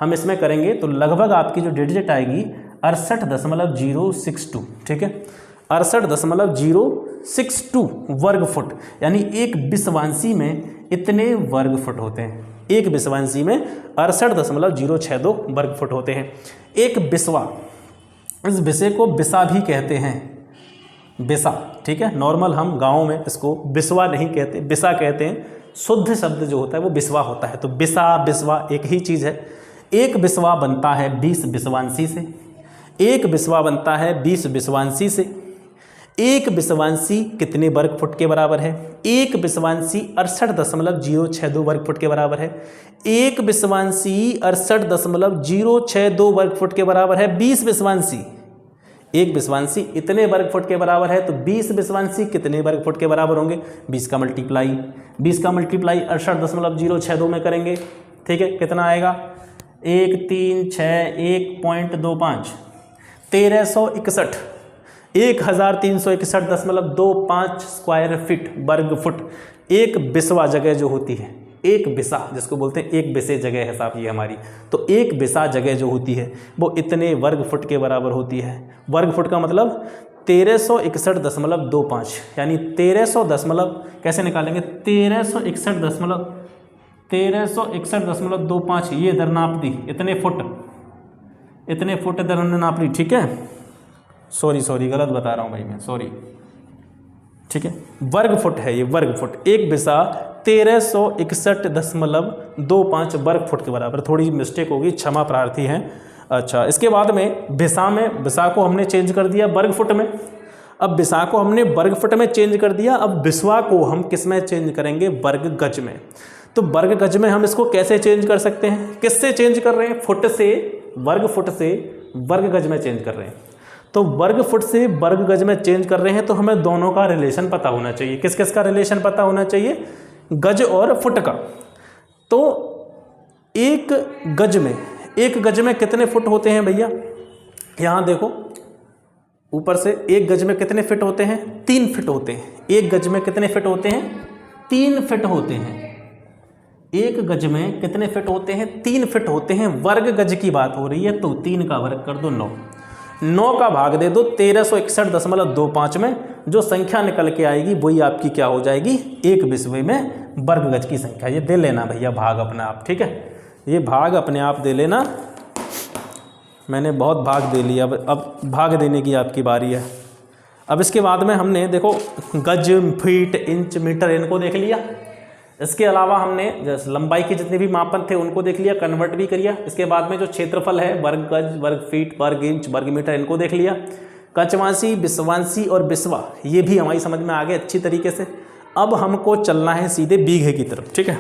हम इसमें करेंगे, तो लगभग आपकी जो डिजिट आएगी 68.062। ठीक है, 68.062 वर्ग फुट, यानी एक बिस्वांशी में इतने वर्ग फुट होते हैं। एक बिस्वांशी में 68.062 वर्ग फुट होते हैं। एक बिस्वा, इस बिसे को बिसा भी कहते हैं, बिसा। ठीक है, नॉर्मल हम गाँव में इसको बिस्वा नहीं कहते, बिसा कहते हैं। शुद्ध शब्द जो होता है वो बिस्वा होता है। तो बिसा, बिस्वा एक ही चीज़ है। एक बिस्वा बनता है 20 बिस्वांशी से, एक बिस्वा बनता है 20 बिस्वांशी से। एक बिस्वांशी कितने वर्ग फुट के बराबर है? एक बिस्वांशी 68.062 वर्ग फुट के बराबर है। एक बिस्वांशी 68.062 वर्ग फुट के बराबर है 20 बिस्वांशी। एक बिस्वांशी इतने वर्ग फुट के बराबर है, तो 20 बिस्वांशी कितने वर्ग फुट के बराबर होंगे? 20 का मल्टीप्लाई। 20 का मल्टीप्लाई 68.062 में करेंगे। ठीक है, कितना आएगा? 136.1.25, 1361, 1361.25 स्क्वायर फीट, वर्ग फुट। एक बिस्वा जगह जो होती है, एक बिसा जिसको बोलते हैं, एक बिसे जगह है साहब ये हमारी, तो एक बिसा जगह जो होती है वो इतने वर्ग फुट के बराबर होती है। वर्ग फुट का मतलब 1361.25, यानी 1300 कैसे निकालेंगे? 1361.25 ये इधर नाप दी, इतने फुट इधर हमने नाप ली। ठीक है, सॉरी गलत बता रहा हूँ भाई मैं, सॉरी। ठीक है, वर्ग फुट है ये, वर्ग फुट। एक बिसा 1361.25 वर्ग फुट के बराबर। थोड़ी मिस्टेक होगी, क्षमा प्रार्थी हैं। अच्छा, इसके बाद में बिसा को हमने चेंज कर दिया वर्ग फुट में। अब बिसा को हमने वर्ग फुट में चेंज कर दिया। अब बिस्वा को हम किस में चेंज करेंगे? वर्ग गज में। तो वर्ग गज में हम इसको कैसे चेंज कर सकते हैं? किससे चेंज कर रहे हैं? फुट से, वर्ग फुट से वर्ग गज में चेंज कर रहे हैं। तो वर्ग फुट से वर्ग गज में चेंज कर रहे हैं, तो हमें दोनों का रिलेशन पता होना चाहिए। किस किस का रिलेशन पता होना चाहिए? गज और फुट का। तो एक गज में कितने फुट होते हैं भैया? यहाँ देखो, ऊपर से एक गज में कितने फिट होते हैं? 3 फिट होते हैं। एक गज में कितने फिट होते हैं? 3 फिट होते हैं। एक गज में कितने फिट होते हैं? 3 फिट होते हैं। वर्ग गज की बात हो रही है, तो 3 का वर्ग कर दो 9, 9 का भाग दे दो 1361.25 में। जो संख्या निकल के आएगी वही आपकी क्या हो जाएगी? एक बिस्वे में वर्ग गज की संख्या। ये दे लेना भैया भाग अपने आप। ठीक है, ये भाग अपने आप दे लेना। मैंने बहुत भाग दे लिया, अब भाग देने की आपकी बारी है। अब इसके बाद में हमने देखो गज, फीट, इंच, मीटर इनको देख लिया। इसके अलावा हमने जैसे लंबाई के जितने भी मापन थे उनको देख लिया, कन्वर्ट भी किया। इसके बाद में जो क्षेत्रफल है, वर्ग गज, वर्ग फीट, वर्ग इंच, वर्ग मीटर, इनको देख लिया। कंचवांशी, बिस्वांशी और बिस्वा ये भी हमारी समझ में आ गए अच्छी तरीके से। अब हमको चलना है सीधे बीघे की तरफ। ठीक है,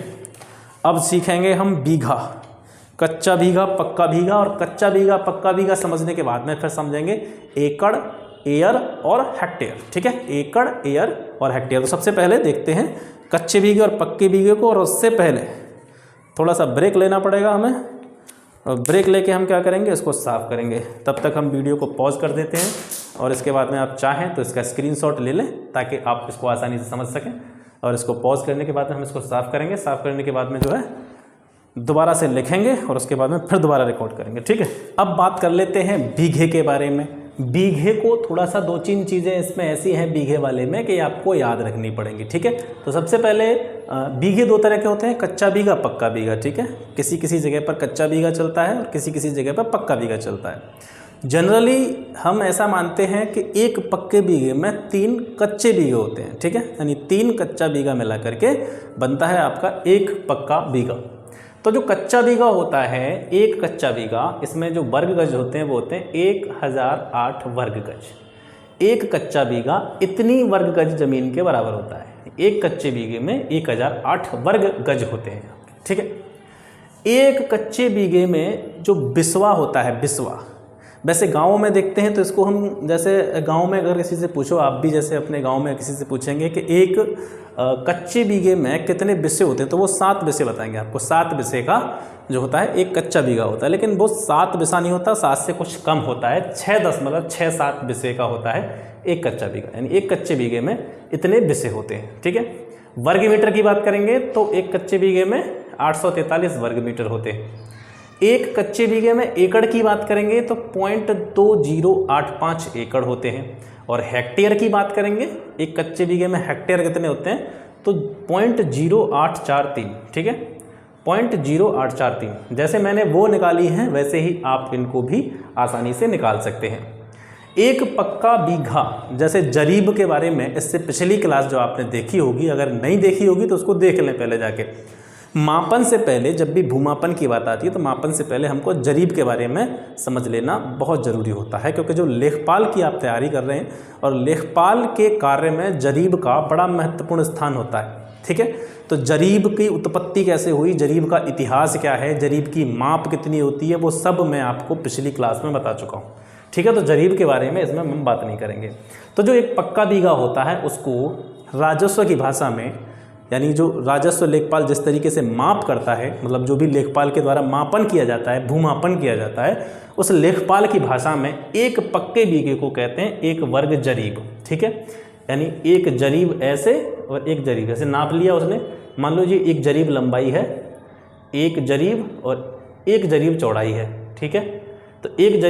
अब सीखेंगे हम बीघा, कच्चा बीघा, पक्का बीघा। और कच्चा बीघा, पक्का बीघा समझने के बाद में फिर समझेंगे एकड़, एयर और हेक्टेयर। ठीक है, एकड़, एयर और हेक्टेयर। तो सबसे पहले देखते हैं कच्चे बीघे और पक्के बीघे को। और उससे पहले थोड़ा सा ब्रेक लेना पड़ेगा हमें, और ब्रेक लेके हम क्या करेंगे? इसको साफ करेंगे। तब तक हम वीडियो को पॉज कर देते हैं और इसके बाद में आप चाहें तो इसका स्क्रीनशॉट ले लें ताकि आप इसको आसानी से समझ सकें। और इसको पॉज करने के बाद में हम इसको साफ़ करेंगे। साफ़ करने के बाद में जो है दोबारा से लिखेंगे और उसके बाद में फिर दोबारा रिकॉर्ड करेंगे, ठीक है। अब बात कर लेते हैं बीघे के बारे में। बीघे को थोड़ा सा 2-3 चीज़ें इसमें ऐसी हैं बीघे वाले में कि आपको याद रखनी पड़ेंगी, ठीक है। तो सबसे पहले बीघे 2 तरह के होते हैं, कच्चा बीघा, पक्का बीघा, ठीक है। किसी किसी जगह पर कच्चा बीघा चलता है और किसी किसी जगह पर पक्का बीघा चलता है। जनरली हम ऐसा मानते हैं कि एक पक्के बीघे में 3 कच्चे बीघे होते हैं, ठीक है। यानी 3 कच्चा बीघा मिला करके बनता है आपका एक पक्का बीघा। तो जो कच्चा बीघा होता है, एक कच्चा बीघा, इसमें जो वर्ग गज होते हैं वो होते हैं 1008 वर्ग गज। एक कच्चा बीघा इतनी वर्ग गज ज़मीन के बराबर होता है। एक कच्चे बीघे में 1008 वर्ग गज होते हैं, ठीक है। एक कच्चे बीघे में जो बिस्वा होता है, बिस्वा, वैसे गाँव में देखते हैं तो इसको हम, जैसे गांव में अगर किसी से पूछो, आप भी जैसे अपने गांव में किसी से पूछेंगे कि एक कच्चे बीघे में कितने बिस्से होते हैं, तो वो 7 बिस्से बताएंगे आपको। 7 बिस्से का जो होता है एक कच्चा बीघा होता है, लेकिन वो 7 बिस्सा नहीं होता, 7 से कुछ कम होता है, 6.67 बिस्से का होता है एक कच्चा बीघा। यानी एक कच्चे बीघे में इतने बिस्से होते हैं, ठीक है। वर्ग मीटर की बात करेंगे तो एक कच्चे बीघे में 843 वर्ग मीटर होते हैं। एक कच्चे बीघे में एकड़ की बात करेंगे तो 0.2085 एकड़ होते हैं। और हेक्टेयर की बात करेंगे, एक कच्चे बीघे में हेक्टेयर कितने होते हैं तो 0.0843, ठीक है, 0.0843। जैसे मैंने वो निकाली हैं वैसे ही आप इनको भी आसानी से निकाल सकते हैं। एक पक्का बीघा, जैसे जरीब के बारे में इससे पिछली क्लास जो आपने देखी होगी, अगर नहीं देखी होगी तो उसको देख लें पहले जाके। मापन से पहले, जब भी भूमापन की बात आती है तो मापन से पहले हमको जरीब के बारे में समझ लेना बहुत ज़रूरी होता है, क्योंकि जो लेखपाल की आप तैयारी कर रहे हैं और लेखपाल के कार्य में जरीब का बड़ा महत्वपूर्ण स्थान होता है, ठीक है। तो जरीब की उत्पत्ति कैसे हुई, जरीब का इतिहास क्या है, जरीब की माप कितनी होती है, वो सब मैं आपको पिछली क्लास में बता चुका हूँ, ठीक है। तो जरीब के बारे में इसमें हम बात नहीं करेंगे। तो जो एक पक्का बीघा होता है उसको राजस्व की भाषा में, यानी जो राजस्व लेखपाल जिस तरीके से माप करता है, मतलब जो भी लेखपाल के द्वारा मापन किया जाता है, भूमापन किया जाता है, उस लेखपाल की भाषा में एक पक्के बीघे को कहते हैं एक वर्ग जरीब, ठीक है। यानी एक जरीब ऐसे और एक जरीब ऐसे नाप लिया उसने। मान लो जी एक जरीब लंबाई है, एक जरीब और एक जरीब चौड़ाई है, ठीक है। तो एक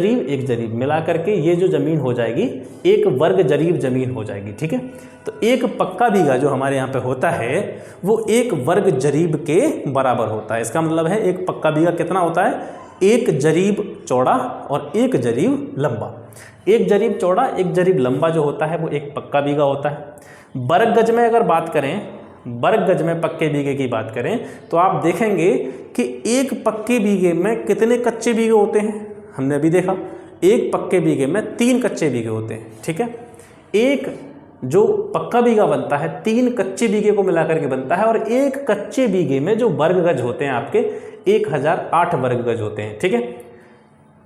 जरीब मिला करके ये जो ज़मीन हो जाएगी एक वर्ग जरीब ज़मीन हो जाएगी, ठीक है। तो एक पक्का बीघा जो हमारे यहाँ पे होता है वो एक वर्ग जरीब के बराबर होता है। इसका मतलब है एक पक्का बीघा कितना होता है, एक जरीब चौड़ा और एक जरीब लंबा। एक जरीब चौड़ा एक जरीब लंबा जो होता है वो एक पक्का बीघा होता है। वर्ग गज में अगर बात करें, वर्ग गज में पक्के बीघे की बात करें तो आप देखेंगे कि एक पक्के बीघे में कितने कच्चे बीघे होते हैं। हमने अभी देखा एक पक्के बीघे में 3 कच्चे बीघे होते हैं, ठीक है। एक जो पक्का बीघा बनता है 3 कच्चे बीघे को मिलाकर के बनता है, और एक कच्चे बीघे में जो वर्ग गज होते हैं आपके 1008 वर्ग गज होते हैं, ठीक है।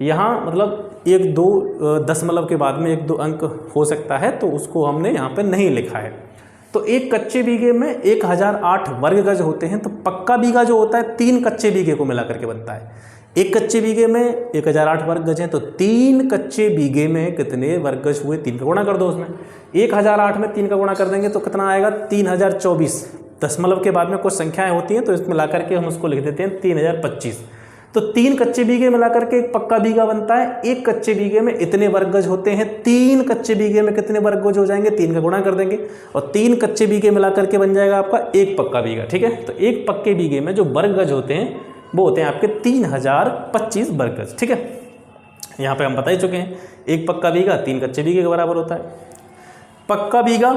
यहाँ मतलब 1-2 दशमलव के बाद में 1-2 अंक हो सकता है तो उसको हमने यहाँ पे नहीं लिखा है। तो एक कच्चे बीघे में 1008 वर्ग गज होते हैं। तो पक्का बीघा जो होता है 3 कच्चे बीघे को मिला करके बनता है। एक कच्चे बीघे में 1008 वर्ग गज हैं तो 3 कच्चे बीघे में कितने वर्ग गज हुए, 3 का गुणा कर दो उसमें। 1008 में 3 का गुणा कर देंगे तो कितना आएगा, 3024। दशमलव के बाद में कुछ संख्याएं होती हैं तो इसमें मिला करके हम उसको लिख देते हैं 3025। तो 3 कच्चे बीघे मिला करके एक पक्का बीघा बनता है। एक कच्चे बीघे में इतने वर्ग गज होते हैं। 3 कच्चे बीघे में कितने वर्ग गज हो जाएंगे, 3 का गुणा कर देंगे और 3 कच्चे बीघे मिला करके बन जाएगा आपका एक पक्का बीघा, ठीक है। तो एक पक्के बीघे में जो वर्ग गज होते हैं वो होते हैं आपके 3025 वर्ग गज, ठीक है। यहाँ पे हम बता ही चुके हैं एक पक्का बीघा 3 कच्चे बीघे के बराबर होता है। पक्का बीघा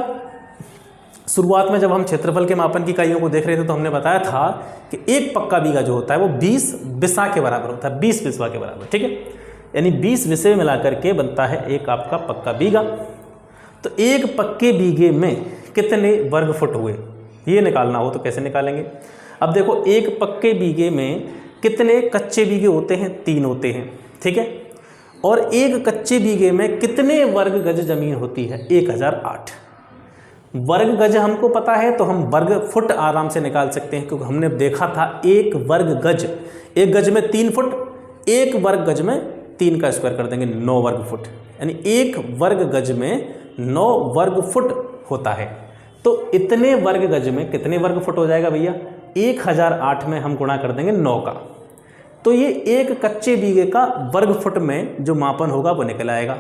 शुरुआत में जब हम क्षेत्रफल के मापन की इकाइयों को देख रहे थे तो हमने बताया था कि एक पक्का बीघा जो होता है वो 20 बिस्सा के बराबर होता है, 20 बिस्वा के बराबर, ठीक है। यानी 20 बिस्से मिलाकर के बनता है एक आपका पक्का बीघा। तो एक पक्के बीघे में कितने वर्ग फुट हुए ये निकालना हो तो कैसे निकालेंगे। अब देखो एक पक्के बीघे में कितने कच्चे बीघे होते हैं, 3 होते हैं, ठीक है। और एक कच्चे बीघे में कितने वर्ग गज जमीन होती है, 1008 वर्ग गज हमको पता है तो हम वर्ग फुट आराम से निकाल सकते हैं, क्योंकि हमने देखा था एक वर्ग गज, एक गज में 3 फुट, एक वर्ग गज में 3 का स्क्वायर कर देंगे 9 वर्ग फुट, यानी 1 वर्ग गज में 9 वर्ग फुट होता है। तो इतने वर्ग गज में कितने वर्ग फुट हो जाएगा भैया? 1008 में हम गुणा कर देंगे 9 का, तो ये 1 कच्चे बीघे का वर्ग फुट में जो मापन होगा वो निकल आएगा।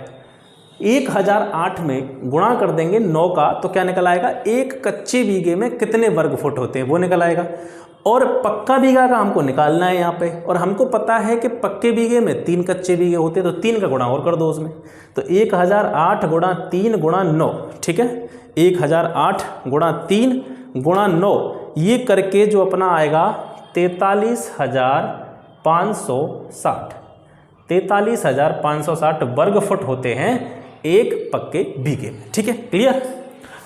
1008 में गुणा कर देंगे 9 का, तो क्या निकल आएगा? 1 कच्चे बीघे में कितने वर्ग फुट होते हैं वो निकल आएगा। और पक्का बीघा का हमको निकालना है यहाँ पे, और हमको पता है कि पक्के बीघे में 3 कच्चे बीघे होते हैं, तो 3 का गुणा और कर दो उसमें। तो 1008 गुणा 3 गुणा 9, ठीक है, 1008 गुणा 3 गुणा 9, ये करके जो अपना आएगा 43,560 43,560 वर्ग फुट होते हैं 1 पक्के बीघे में। ठीक है, क्लियर?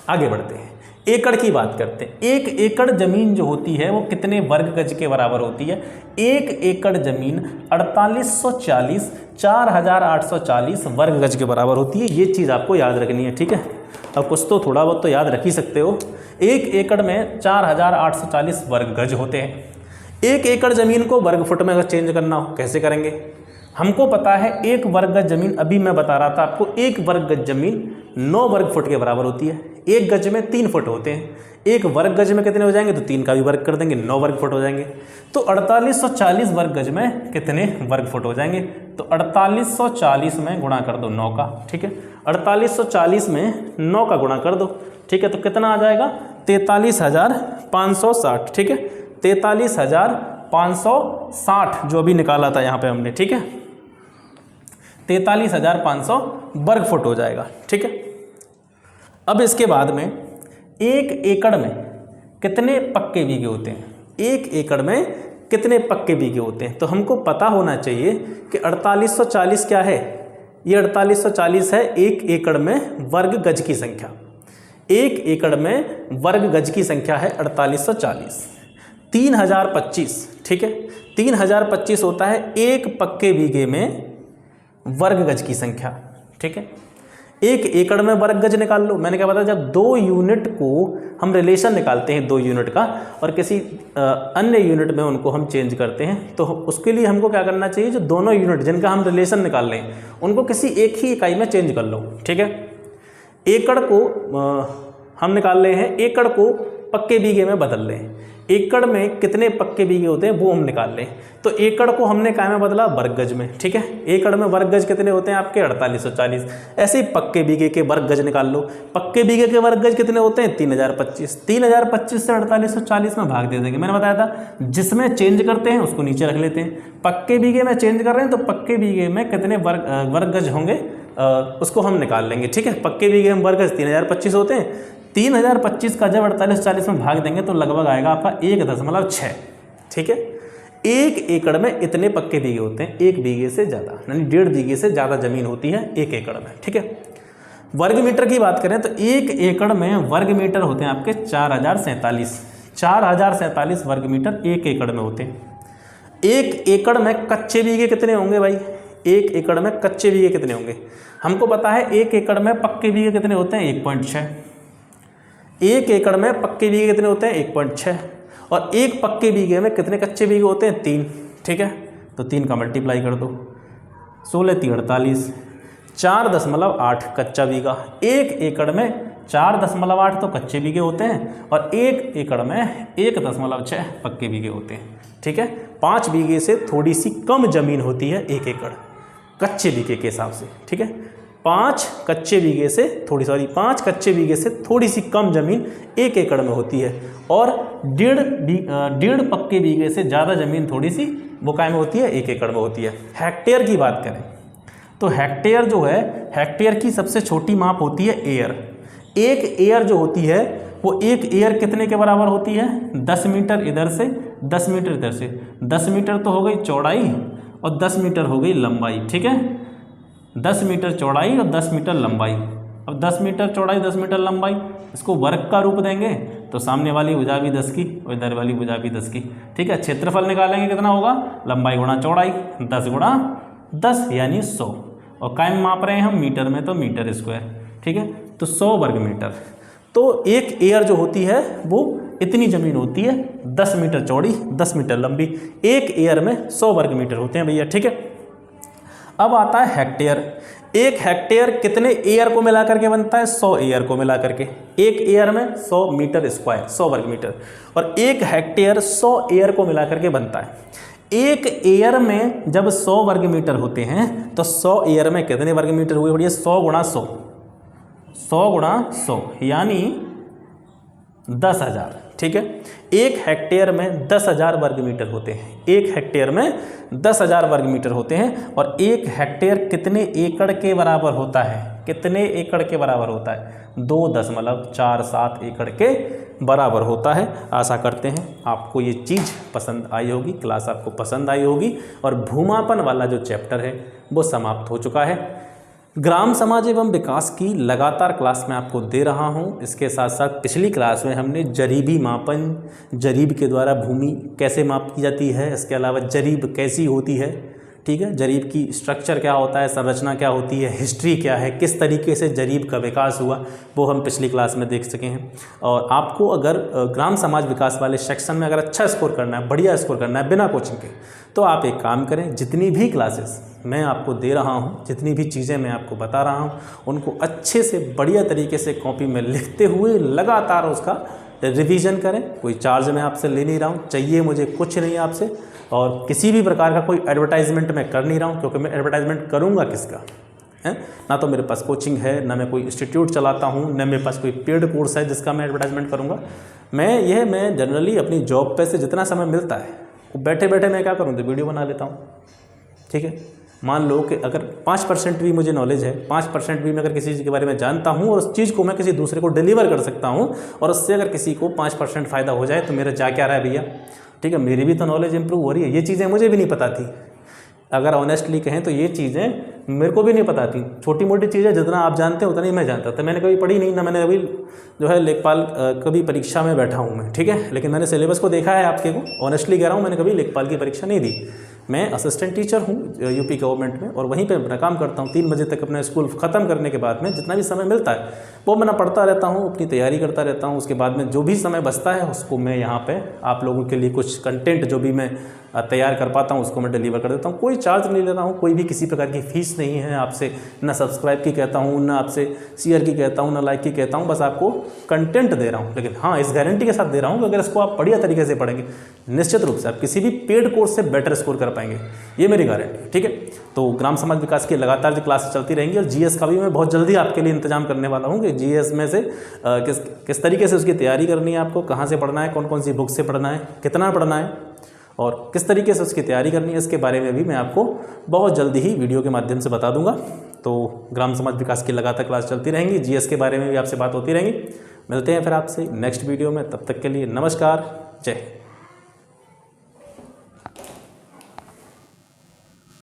आगे बढ़ते हैं, एकड़ की बात करते हैं। 1 एकड़ जमीन जो होती है वो कितने वर्ग गज के बराबर होती है? 1 एकड़ जमीन 4840 वर्ग गज के बराबर होती है। ये चीज़ आपको याद रखनी है, ठीक है। अब कुछ तो थोड़ा बहुत तो याद रख ही सकते हो। 1 एकड़ में 4840 वर्ग गज होते हैं। 1 एकड़ जमीन को वर्ग फुट में अगर चेंज करना हो कैसे करेंगे? हमको पता है 1 वर्ग गज जमीन, अभी मैं बता रहा था आपको, 1 वर्ग गज जमीन 9 वर्ग फुट के बराबर होती है। 1 गज में 3 फुट होते हैं, 1 वर्ग गज में कितने हो जाएंगे? तो 3 का भी वर्ग कर देंगे, 9 वर्ग फुट हो जाएंगे। तो 4840 वर्ग गज में कितने वर्ग फुट हो जाएंगे? तो 4840 में गुणा कर दो 9 का, ठीक है। 4840 में 9 का गुणा कर दो, ठीक है, तो कितना आ जाएगा? 43,560, ठीक है, 43,560 जो अभी निकाला था यहाँ पे हमने, ठीक है, 43,500 वर्ग फुट हो जाएगा, ठीक है। अब इसके बाद में 1 एकड़ में कितने पक्के बीघे होते हैं? 1 एकड़ में कितने पक्के बीघे होते हैं? तो हमको पता होना चाहिए कि 4840 क्या है? ये 4840 है 1 एकड़ में वर्ग गज की संख्या। 1 एकड़ में वर्ग गज की संख्या है 4840। 3025, ठीक है, 3025 होता है 1 पक्के बीघे में वर्ग गज की संख्या, ठीक है। 1 एकड़ में वर्ग गज निकाल लो। मैंने क्या बताया, जब 2 यूनिट को हम रिलेशन निकालते हैं 2 यूनिट का, और किसी अन्य यूनिट में उनको हम चेंज करते हैं, तो उसके लिए हमको क्या करना चाहिए? जो दोनों यूनिट जिनका हम रिलेशन निकाल रहे हैं उनको किसी एक ही इकाई में चेंज कर लो, ठीक है। एकड़ को हम निकाल रहे हैं, एकड़ को पक्के बीघे में बदल रहे हैं। एकड़ में कितने पक्के बीघे होते हैं वो हम निकाल लें। तो एकड़ को हमने क्या में बदला? वर्ग गज में, ठीक है। एकड़ में वर्ग गज कितने होते हैं आपके? 4840। ऐसे ही पक्के बीघे के वर्ग गज निकाल लो। पक्के बीघे के वर्ग गज कितने होते हैं? 3025। 3025 से 4840 में भाग दे देंगे। मैंने बताया था जिसमें चेंज करते हैं उसको नीचे रख लेते हैं। पक्के बीघे में चेंज कर रहे हैं तो पक्के बीघे में कितने वर्ग गज होंगे उसको हम निकाल लेंगे, ठीक है। पक्के बीघे में वर्ग गज 3025 होते हैं। 3025 का जब 4840 में भाग देंगे तो लगभग आएगा आपका 1.6, ठीक है। 1 एकड़ में इतने पक्के बीघे होते हैं, 1 बीघे से ज़्यादा, यानी 1.5 बीघे से ज़्यादा जमीन होती है 1 एकड़ में, ठीक है। वर्ग मीटर की बात करें तो 1 एकड़ में वर्ग मीटर होते हैं आपके 4047 वर्ग मीटर 1 एकड़ में होते हैं। 1 एकड़ में कच्चे बीघे कितने होंगे भाई? 1 एकड़ में कच्चे बीघे कितने होंगे? हमको पता है 1 एकड़ में पक्के बीघे कितने होते हैं? 1.6। 1 एकड़ में पक्के बीघे कितने होते हैं? 1.6। और 1 पक्के बीघे में कितने कच्चे बीघे होते हैं? 3, ठीक है। तो 3 का मल्टीप्लाई कर दो, 16 3 48, 4.8 कच्चा बीघा। 1 एकड़ में 4.8 तो कच्चे बीघे होते हैं और 1 एकड़ में 1.6 पक्के बीघे होते हैं, ठीक है। 5 बीघे से थोड़ी सी कम जमीन होती है 1 एकड़ कच्चे बीघे के हिसाब से, ठीक है। 5 कच्चे बीघे से थोड़ी सी कम जमीन 1 एकड़ में होती है, और 1.5 पक्के बीघे से ज़्यादा जमीन थोड़ी सी बुकाई में होती है 1 एकड़ में होती है। हेक्टेयर की बात करें तो हेक्टेयर जो है, हेक्टेयर की सबसे छोटी माप होती है एयर। 1 एयर जो होती है वो 1 एयर कितने के बराबर होती है? 10 मीटर इधर से, 10 मीटर इधर से। 10 मीटर तो हो गई चौड़ाई और 10 मीटर हो गई लंबाई, ठीक है। 10 मीटर चौड़ाई और 10 मीटर लंबाई। अब 10 मीटर चौड़ाई 10 मीटर लंबाई, इसको वर्ग का रूप देंगे तो सामने वाली भुजा भी 10 की और इधर वाली भुजा भी 10 की, ठीक है। क्षेत्रफल निकालेंगे कितना होगा? लंबाई गुणा चौड़ाई, 10 गुणा 10 यानी 100। और कायम माप रहे हैं हम मीटर में तो मीटर स्क्वायर, ठीक है। तो 100 वर्ग मीटर। तो 1 एयर जो होती है वो इतनी ज़मीन होती है, 10 मीटर चौड़ी 10 मीटर लंबी। 1 एयर में 100 वर्ग मीटर होते हैं भैया, ठीक है। अब आता है हेक्टेयर। एक हेक्टेयर कितने एयर को मिला करके बनता है? 100 एयर को मिला करके। एक एयर में 100 मीटर स्क्वायर, 100 वर्ग मीटर, और एक हेक्टेयर 100 एयर को मिला करके बनता है। एक एयर में जब 100 वर्ग मीटर होते हैं तो 100 एयर में कितने वर्ग मीटर हुए? बढ़िया 100 गुणा 100, 100 गुणा 100 यानी 10,000। ठीक है, एक हेक्टेयर में 10,000 वर्ग मीटर होते हैं। एक हेक्टेयर में 10,000 वर्ग मीटर होते हैं। और एक हेक्टेयर कितने एकड़ के बराबर होता है? कितने एकड़ के बराबर होता है? 2.47 एकड़ के बराबर होता है। आशा करते हैं आपको ये चीज़ पसंद आई होगी, क्लास आपको पसंद आई होगी और भूमापन वाला जो चैप्टर है वो समाप्त हो चुका है। ग्राम समाज एवं विकास की लगातार क्लास मैं आपको दे रहा हूं। इसके साथ साथ पिछली क्लास में हमने जरीबी मापन, जरीब के द्वारा भूमि कैसे माप की जाती है, इसके अलावा जरीब कैसी होती है, ठीक है, जरीब की स्ट्रक्चर क्या होता है, संरचना क्या होती है, हिस्ट्री क्या है, किस तरीके से जरीब का विकास हुआ, वो हम पिछली क्लास में देख सके हैं। और आपको अगर ग्राम समाज विकास वाले सेक्शन में अगर अच्छा स्कोर करना है, बढ़िया स्कोर करना है बिना कोचिंग के, तो आप एक काम करें, जितनी भी क्लासेस मैं आपको दे रहा हूँ, जितनी भी चीज़ें मैं आपको बता रहा हूँ, उनको अच्छे से बढ़िया तरीके से कॉपी में लिखते हुए लगातार उसका रिवीजन करें। कोई चार्ज मैं आपसे ले नहीं रहा हूँ, चाहिए मुझे कुछ नहीं आपसे, और किसी भी प्रकार का कोई एडवर्टाइजमेंट मैं कर नहीं रहा हूँ, क्योंकि मैं एडवर्टाइजमेंट करूँगा किसका है? ना तो मेरे पास कोचिंग है, ना मैं कोई इंस्टीट्यूट चलाता हूँ, ना मेरे पास कोई पेड कोर्स है जिसका मैं एडवर्टाइजमेंट करूँगा। मैं जनरली अपनी जॉब पे से जितना समय मिलता है वो बैठे बैठे मैं क्या करूँ, तो वीडियो बना लेता हूँ। ठीक है, मान लो कि अगर 5% भी मुझे नॉलेज है, 5% भी मैं अगर किसी चीज़ के बारे में जानता हूँ और उस चीज़ को मैं किसी दूसरे को डिलीवर कर सकता हूँ, और उससे अगर किसी को 5% फ़ायदा हो जाए तो मेरा जा क्या रहा है भैया? ठीक है, मेरी भी तो नॉलेज इंप्रूव हो रही है। ये चीज़ें मुझे भी नहीं पता थी, अगर ऑनेस्टली कहें तो ये चीज़ें मेरे को भी नहीं पता थी। छोटी मोटी चीज़ें जितना आप जानते हैं उतना ही मैं जानता था। मैंने कभी पढ़ी नहीं, ना मैंने कभी जो है लेखपाल कभी परीक्षा में बैठा हूँ मैं, ठीक है, लेकिन मैंने सिलेबस को देखा है आपके को, ऑनेस्टली कह रहा हूँ, मैंने कभी लेखपाल की परीक्षा नहीं दी। मैं असिस्टेंट टीचर हूँ यूपी गवर्नमेंट में, और वहीं पे अपना काम करता हूँ। 3 बजे तक अपना स्कूल ख़त्म करने के बाद में जितना भी समय मिलता है वो मैं पढ़ता रहता हूँ, अपनी तैयारी करता रहता हूँ। उसके बाद में जो भी समय बचता है उसको मैं यहाँ पे आप लोगों के लिए कुछ कंटेंट जो भी मैं तैयार कर पाता हूँ उसको मैं डिलीवर कर देता हूँ। कोई चार्ज नहीं ले रहा हूँ, कोई भी किसी प्रकार की फ़ीस नहीं है आपसे, ना सब्सक्राइब की कहता हूँ, ना आपसे शेयर की कहता हूँ, ना लाइक की कहता हूँ, बस आपको कंटेंट दे रहा हूँ। लेकिन हाँ, इस गारंटी के साथ दे रहा हूँ कि अगर इसको आप बढ़िया तरीके से पढ़ेंगे, निश्चित रूप से आप किसी भी पेड कोर्स से बेटर स्कोर कर पाएंगे, ये मेरी गारंटी है। ठीक है, तो ग्राम समाज विकास की लगातार जो क्लासेस चलती रहेंगी, और जीएस का भी मैं बहुत जल्दी आपके लिए इंतजाम करने वाला हूँ कि जीएस में से किस तरीके से उसकी तैयारी करनी है, आपको कहाँ से पढ़ना है, कौन कौन सी बुक से पढ़ना है, कितना पढ़ना है और किस तरीके से उसकी तैयारी करनी है, इसके बारे में भी मैं आपको बहुत जल्दी ही वीडियो के माध्यम से बता दूंगा। तो ग्राम समाज विकास की लगातार क्लास चलती रहेंगी, जीएस के बारे में भी आपसे बात होती रहेंगी। मिलते हैं फिर आपसे नेक्स्ट वीडियो में, तब तक के लिए नमस्कार, जय हिंद।